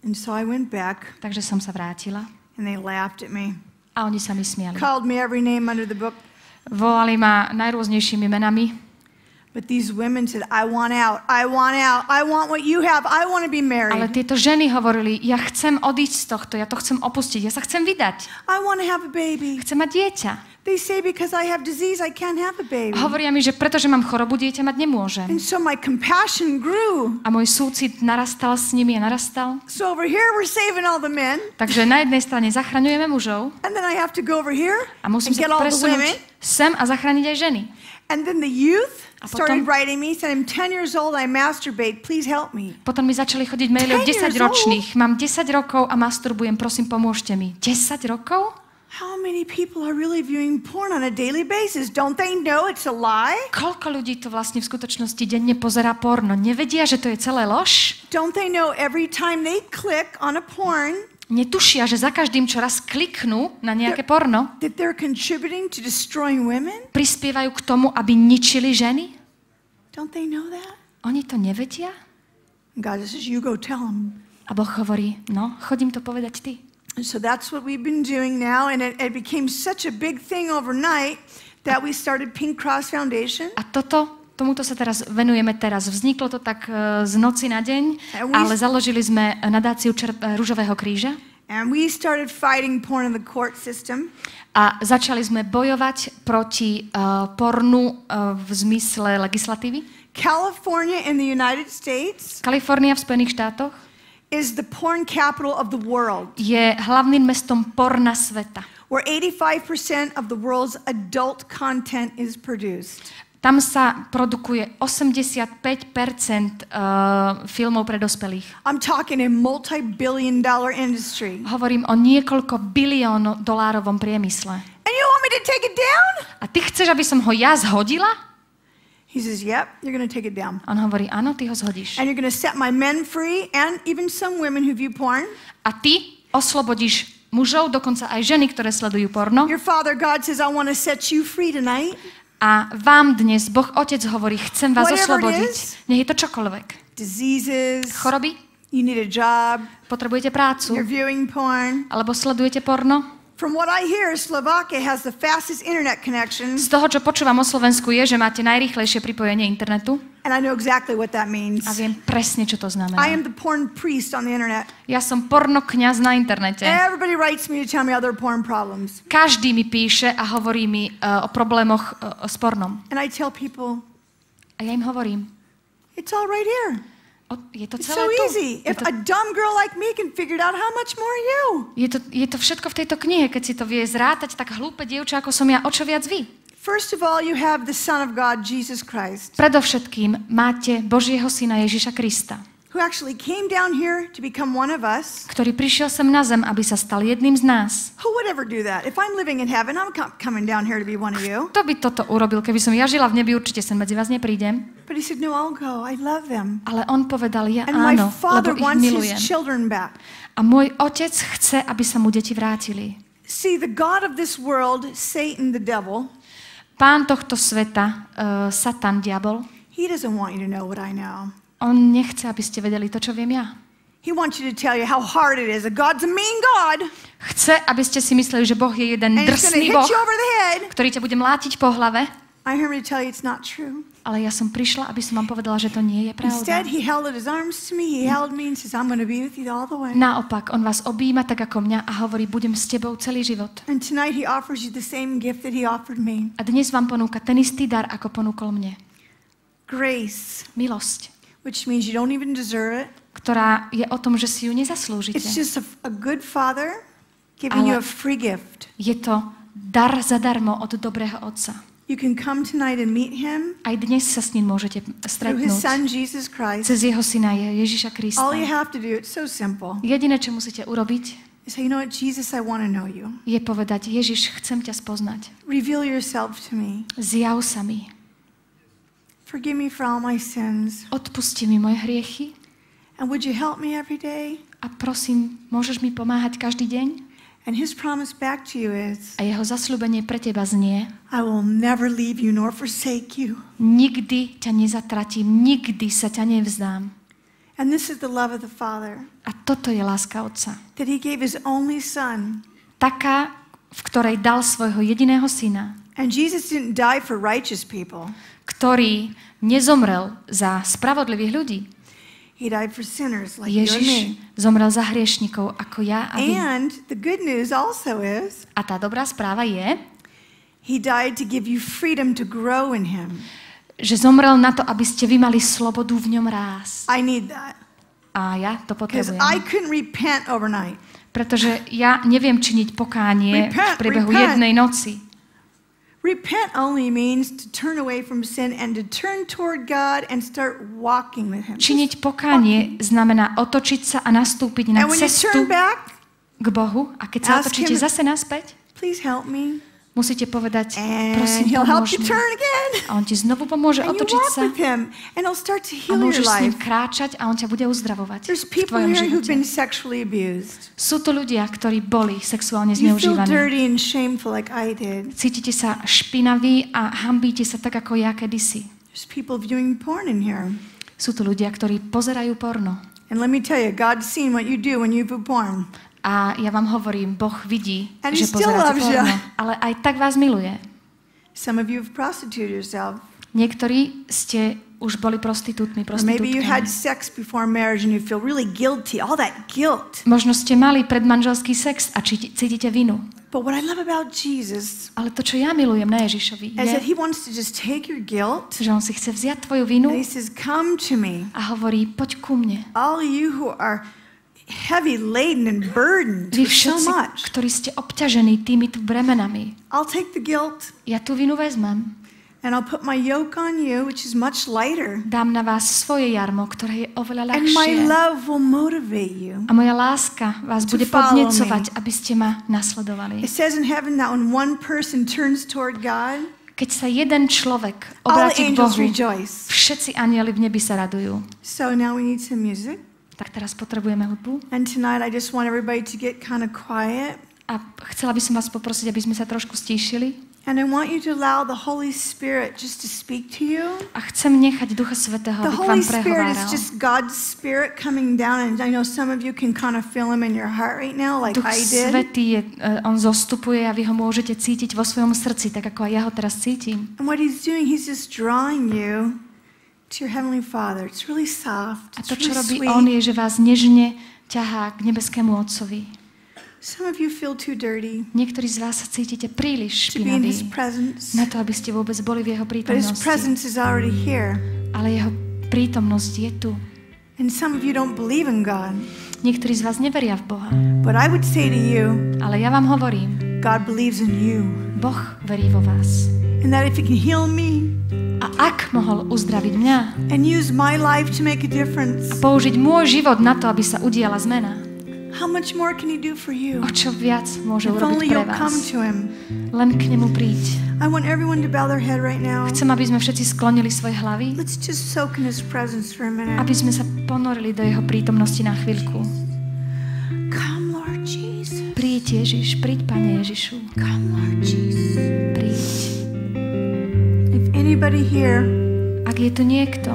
And so I went back. Takže som sa vrátila. And they laughed at me. A oni sa mi smiali. Called me every name under the book. Volali ma najrôznejšími menami. But these women said, I want out, I want out, I want what you have, I want to be married. Ale tieto ženy hovorili, ja chcem odísť z tohto, ja to chcem opustiť, ja sa chcem vydať. I want to have a baby. Chcem mať dieťa. They say because I have disease, I can't have a baby. Hovoria mi, že pretože mám chorobu, dieťa mať nemôžem. And so my compassion grew. A môj súcit narastal s nimi a narastal. So over here we're saving all the men. Takže na jednej strane zachraňujeme mužov. And then I have to go over here a musím sa presunúť sem a zachrániť aj ženy. And then the youth started writing me, said I'm 10 years old, I masturbate, please help me. Potom mi začali chodiť maily od 10-ročných. Mám 10 rokov a masturbujem, prosím, pomôžte mi. 10 rokov? How many people are really viewing porn on a daily basis? Don't they know it's a lie? Koľko ľudí to vlastne v skutočnosti denne pozerá porno? Nevedia, že to je celé lož? Don't they know every time they click on a porn? Netušia, že za každým, čo raz kliknú na nejaké porno, that they're contributing to destroying women? Prispievajú k tomu, aby ničili ženy? Don't they know that? Oni to nevedia? God says, you go tell them. A Boh hovorí, no, chodím to povedať ty. And so that's what we've been doing now, and it became such a big thing overnight that we started Pink Cross Foundation. A tomuto sa teraz venujeme teraz. Vzniklo to tak z noci na deň, ale založili sme nadáciu Ružového kríža. And we started fighting porn in the court system. A začali sme bojovať proti pornu v zmysle legislatívy. California in the United States. Kalifornia v Spojených štátoch is the porn capital of the world. Je hlavným mestom porna sveta. Where 85% of the world's adult content is produced. Tam sa produkuje 85% filmov pre dospelých. I'm talking a multi-billion-dollar industry. Hovorím o niekoľko biliónov dolárovom priemysle. And you want me to take it down? A ty chceš, aby som ho ja zhodila? He says, yep, you're going to take it down. On hovorí, áno, ty ho zhodíš. And you're going to set my men free and even some women who view porn. A ty oslobodíš mužov, dokonca aj ženy, ktoré sledujú porno. Your Father God says, I want to set you free tonight. A vám dnes Boh Otec hovorí, chcem vás oslobodiť. Nech je to čokoľvek. Diseases, choroby, you need a job, potrebujete prácu, you're viewing porn. Alebo sledujete porno. From what I hear, Slovakia has the fastest internet connection. Z toho, čo počúvam o Slovensku, je, že máte najrýchlejšie pripojenie internetu. And I know exactly what that means. A viem presne, čo to znamená. I am the porn priest on the internet. Ja som porno kňaz na internete. Everybody writes me to tell me other porn problems. Každý mi píše a hovorí mi o problémoch s pornom. And I tell people, a ja im hovorím, it's all right here. Je to It's celé so tu. easy. If a dumb girl like me can figure it out, how much more you? Je to všetko v tejto knihe, keď si to vie zrátať, tak hlúpe dievča, ako som ja, o čo viac vy. First of all, you have the Son of God, Jesus Christ. Predovšetkým máte Božieho syna Ježiša Krista, who actually came down here to become one of us. Ktorý prišiel sem na zem, aby sa stal jedným z nás. Who would ever do that? If I'm living in heaven, I'm coming down here to be one of you. Kto by toto urobil? Keby som ja žila v nebi, určite sem medzi vás neprídem. But he said, no, I'll go. I love them. Ale on povedal, ja and áno, my Father lebo ich wants milujem. his children back. A môj Otec chce, aby sa mu deti vrátili. See, the God of this world, Satan, the devil, Pán tohto sveta, Satan, diabol, he doesn't want you to know what I know. On nechce, aby ste vedeli to, čo viem ja. He wants you to tell you how hard it is. God's a mean God. Chce, aby ste si mysleli, že Boh je jeden drsný Boh, ktorý ťa bude mlátiť po hlave. I heard me tell you it's not true. Ale ja som prišla, aby som vám povedala, že to nie je pravda. Instead, he held out his arms to me. He held me and says, I'm going to be with you all the way. Naopak, on vás objíma tak ako mňa a hovorí, budem s tebou celý život. And tonight he offers you the same gift that he offered me. A dnes vám ponúka ten istý dar, ako ponúkol mne. Grace. Milosť. Which means you don't even deserve it. Ktorá je o tom, že si ju nezaslúžite. It's just a good father giving you a free gift. Je to dar zadarmo od dobrého otca. You can come tonight and meet him. Aj dnes sa s ním môžete stretnúť. Through his son Jesus Christ. Cez jeho syna Ježiša Krista. All you have to do, it's so simple. Jediné, čo musíte urobiť, say, you know what, Jesus, I want to know you. Je povedať, Ježiš, chcem ťa spoznať. Reveal yourself to me. Zjav sa mi. Forgive me for all my sins. Odpusti mi moje hriechy. And would you help me every day? A prosím, môžeš mi pomáhať každý deň? And his promise back to you is, a jeho zasľúbenie pre teba znie, I will never leave you nor forsake you. Nikdy ťa nezatratím, nikdy sa ťa nevzdám. And this is the love of the Father. A toto je láska Otca. That he gave his only son. Taká, v ktorej dal svojho jediného syna. And Jesus didn't die for righteous people. Ktorý nezomrel za spravodlivých ľudí. He died for sinners like you and me. Ježiš zomrel za hriešnikov ako ja a vy. And the good news also is, a tá dobrá správa je, he died to give you freedom to grow in him. Že zomrel na to, aby ste vy mali slobodu v ňom rásť. I need that. A ja to potrebujem. Because I couldn't repent overnight. Pretože ja neviem činiť pokánie v priebehu jednej noci. Repent only means to turn away from sin and to turn toward God and start walking with him. Činiť pokánie znamená otočiť sa a nastúpiť na cestu k Bohu. A keď sa otočíte zase naspäť, please help me. Musíte povedať, prosím, pomôž mi. A on ti znovu pomôže otočiť sa. A môžeš s ním kráčať a on ťa bude uzdravovať v tvojom živote. Sú to ľudia, ktorí boli sexuálne zneužívaní. Cítite sa špinaví a hanbíte sa tak, ako ja kedysi. Sú to ľudia, ktorí pozerajú porno. And let me tell you, God's seen what you do when you view porn. A ja vám hovorím, Boh vidí, že pozeráte porno, ale aj tak vás miluje. Some of you have prostituted yourself. Niektorí ste už boli prostitútkami. Maybe you had sex before marriage and you feel really guilty, all that guilt. Možno ste mali predmanželský sex a cítite vinu. But what I love about Jesus, ale to, čo ja milujem na Ježišovi, je, that he wants to just take your guilt, že on si chce vziať tvoju vinu and he says, come to me. A hovorí, poď ku mne. All you who are heavy laden and burdened vy with so všetci, much. Ktorí ste obťažení týmito bremenami. I'll take the guilt. Ja tú vinu vezmem. And I'll put my yoke on you, which is much lighter. Dám na vás svoje jarmo, ktoré je oveľa And ľahšie. my love will motivate you. A moja láska vás bude podnecovať, aby ste ma nasledovali. It says in heaven that when one person turns toward God, keď sa jeden človek obráti k Bohu, všetci anjeli v nebi sa radujú. So now we need some music. Tak teraz potrebujeme hudbu. And tonight I just want everybody to get kind of quiet. A chcela by som vás poprosiť, aby sme sa trošku stíšili. And I want you to allow the Holy Spirit just to speak to you. A chcem nechať Ducha Svätého, aby k vám prehováral. The Holy Spirit is just God's Spirit coming down, and I know some of you can kind of feel him in your heart right now, like I did. Duch Svätý on zostupuje a vy ho môžete cítiť vo svojom srdci, tak ako aj ja ho teraz cítim. And what he's doing, he's just drawing you to your heavenly Father. It's really soft. A to, čo robí on, je, že vás nežne ťahá k nebeskému Otcovi. Some of you feel too dirty. Niektorí z vás sa cítite príliš špinaví na to, aby ste vôbec boli v jeho prítomnosti. Ale jeho prítomnosť je tu. And some of you don't believe in God. Niektorí z vás neveria v Boha. But I would say to you, ale ja vám hovorím, God believes in you. Boh verí vo vás. And that if he can heal me, a ak mohol uzdraviť mňa, and use my life to make a difference, a použiť môj život na to, aby sa udiala zmena, how much more can he do for you? O čo viac môže urobiť pre vás? Len k nemu príď. I want everyone to bow their head right now. Chcem, aby sme všetci sklonili svoje hlavy. Let's just soak in his presence for a minute. Aby sme sa ponorili do jeho prítomnosti na chvíľku. Come, Lord Jesus. Príď, Ježiš, príď, Pane Ježišu. Come, Lord Jesus. Príď. If anybody here ak je tu niekto,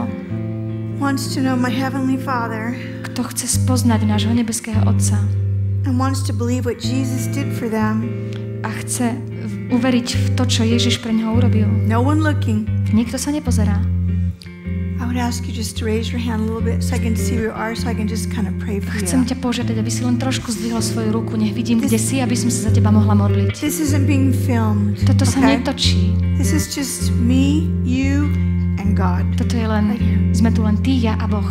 wants to know my heavenly Father, kto chce spoznať nášho nebeského Otca and wants to believe what Jesus did for them, a chce uveriť v to, čo Ježiš pre neho urobil. No one looking. Nikto sa nepozerá. I would ask you just to raise your hand a little bit so I can see where you are, so I can just kind of pray for you. Chcem ťa požiadať, aby si len trošku zdvihol svoju ruku, nech vidím, kde si, aby som sa za teba mohla modliť. This isn't being filmed. Toto sa netočí. This is just me, you and God. Toto je len, sme tu len ty, ja a Boh.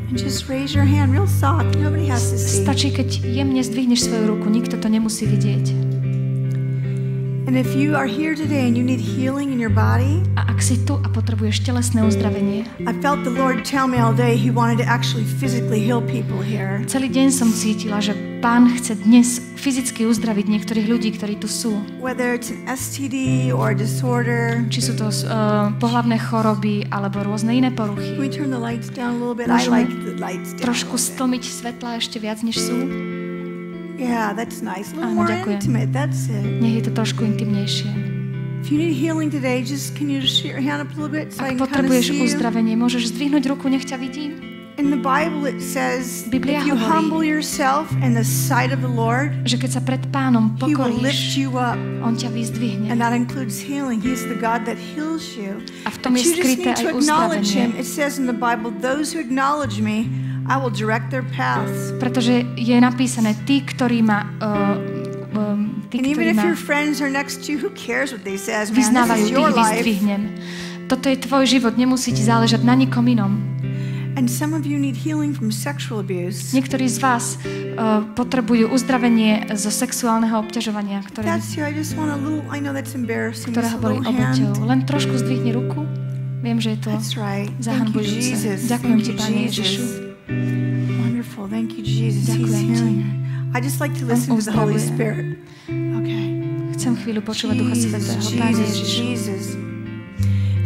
And just raise your hand real soft. Nobody has to see. Stačí, keď jemne zdvihneš svoju ruku, nikto to nemusí vidieť. And if you are here today and you need healing in your body, a ak si tu a potrebuješ telesné uzdravenie, I felt the Lord tell me all day he wanted to actually physically heal people here. Celý deň som cítila, že Pán chce dnes fyzicky uzdraviť niektorých ľudí, ktorí tu sú. Whether it's an STD or a disorder, či sú to pohlavné choroby alebo rôzne iné poruchy. We turn the lights down a little bit. I like the lights down. Trošku stlmiť svetla ešte viac než sú. Yeah, that's nice. A little more intimate. That's it. Nech je to trošku intimnejšie. If you need healing today, just can you just shoot your hand up a little bit so I can kind of see you? Ak potrebuješ uzdravenie, môžeš zdvihnúť ruku, nech ťa vidím. In the Bible it says, if you humble yourself in the sight of the Lord, že keď sa pred Pánom He will lift pokoríš, you up. on ťa vyzdvihne. And that includes healing. He's the God that heals you. A v tom je skryté aj uzdravenie. It says in the Bible, those who acknowledge me, I will direct their paths. Pretože je napísané, tí, ktorí ma vyznávajú, ich vyzdvihnem. Toto je tvoj život, nemusí ti záležať na nikom inom. And some of you need healing from sexual abuse. Niektorí z vás potrebujú uzdravenie zo sexuálneho obťažovania, ktorého boli obeťou. Len trošku zdvihni ruku. Viem, že je to zahanbujúce. Ďakujem ti, Pane Ježišu. Wonderful. Thank you, Jesus. Ďakujem ti. I just like to listen to the Holy Spirit. Okay. Chcem chvíľu počúvať Ducha Svätého. Pane Ježišu.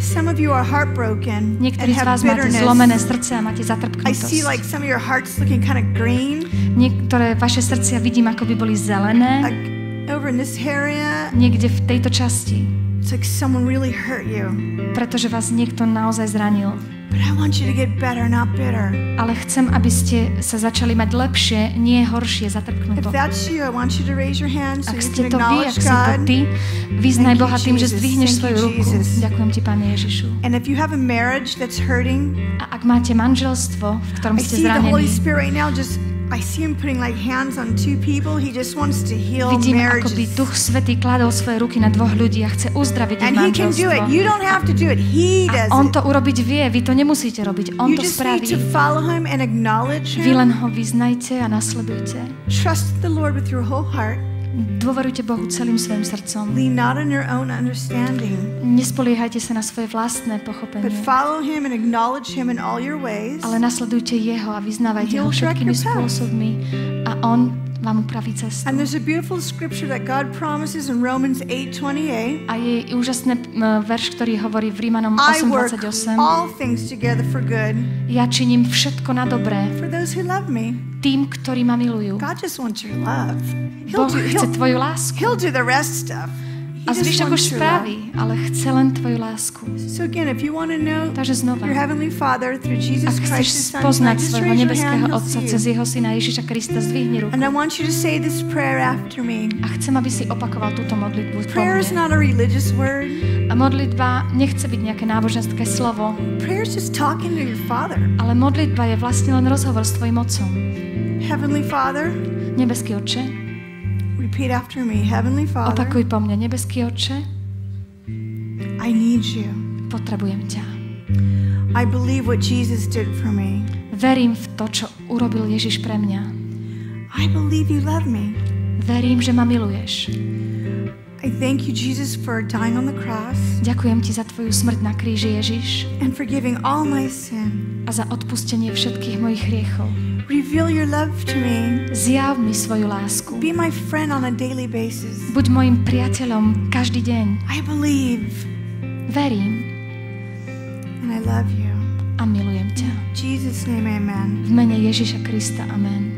Some of you are heartbroken Niektorí z vás máte zlomené srdce a máte zatrpknutosť. I see like some of your hearts looking kind of green. Niektoré vaše srdcia vidím, ako by boli zelené. Like over in this area. Niekde v tejto časti. It's like someone really hurt you. Pretože vás niekto naozaj zranil. But I want you to get better, not bitter. Ale chcem, aby ste sa začali mať lepšie, nie horšie, zatrpknuto. If that's you, I want you to raise your hands so ak you ste can to vy, acknowledge ak si to God. ty, vyznaj Boha tým, že zdvihneš svoju ruku. Ďakujem ti, Pane Ježišu. And if you have a marriage that's hurting, a ak máte manželstvo, v ktorom ste zranení, I see the Holy Spirit right now just I see him putting like hands on two people. He just wants to heal vidím, marriages. ako by Duch Svätý kladol svoje ruky na dvoch ľudí a chce uzdraviť ich manželstvo. And he can do it. You don't have to do it. He does it. On to urobiť vie, vy to nemusíte robiť. On you to spraví. You just need to follow him and acknowledge him. Vy len ho vyznajte a nasledujte. Trust the Lord with your whole heart. Dôverujte Bohu celým svojim srdcom. Lean not on your own understanding. Nespoliehajte sa na svoje vlastné pochopenie. But follow him and acknowledge him in all your ways. Ale nasledujte jeho a vyznávajte ho všetkými spôsobmi a on vám upraví cestu. And there's a beautiful scripture that God promises in Romans 8:28. A je úžasný verš, ktorý hovorí v Rímanom 8:28. All things together for good. Ja činím všetko na dobré. For those who love me. Tým, ktorí ma milujú. God just wants your love. Boh chce tvoju lásku. He'll do the rest stuff. A zvyšok už spraví, ale chce len tvoju lásku. So again, if you want to know znova, your heavenly Father through Jesus Christ, ak chceš spoznať svojho nebeského Otca cez jeho Syna Ježiša Krista, zdvihni ruku. And I want you to say this prayer after me. A chcem, aby si opakoval túto modlitbu po Prayer is not a religious word. A modlitba nechce byť nejaké náboženské slovo. Prayer is just talking to your Father. Ale modlitba je vlastne len rozhovor s tvojim Otcom. Heavenly Father, nebeský Otče, repeat after me. Heavenly Father, opakuj po mne. Nebeský Otče, I need you. Potrebujem ťa. I believe what Jesus did for me. Verím v to, čo urobil Ježiš pre mňa. I believe you love me. Verím, že ma miluješ. I thank you, Jesus, for dying on the cross. Ďakujem ti za tvoju smrť na kríži, Ježiš. And forgiving all my sin. A za odpustenie všetkých mojich hriechov. Reveal your love to me. Zjav mi svoju lásku. Be my friend on a daily basis. Buď mojim priateľom každý deň. I believe. Verím. And I love you. A milujem ťa. In Jesus' name, amen. V mene Ježiša Krista, amen.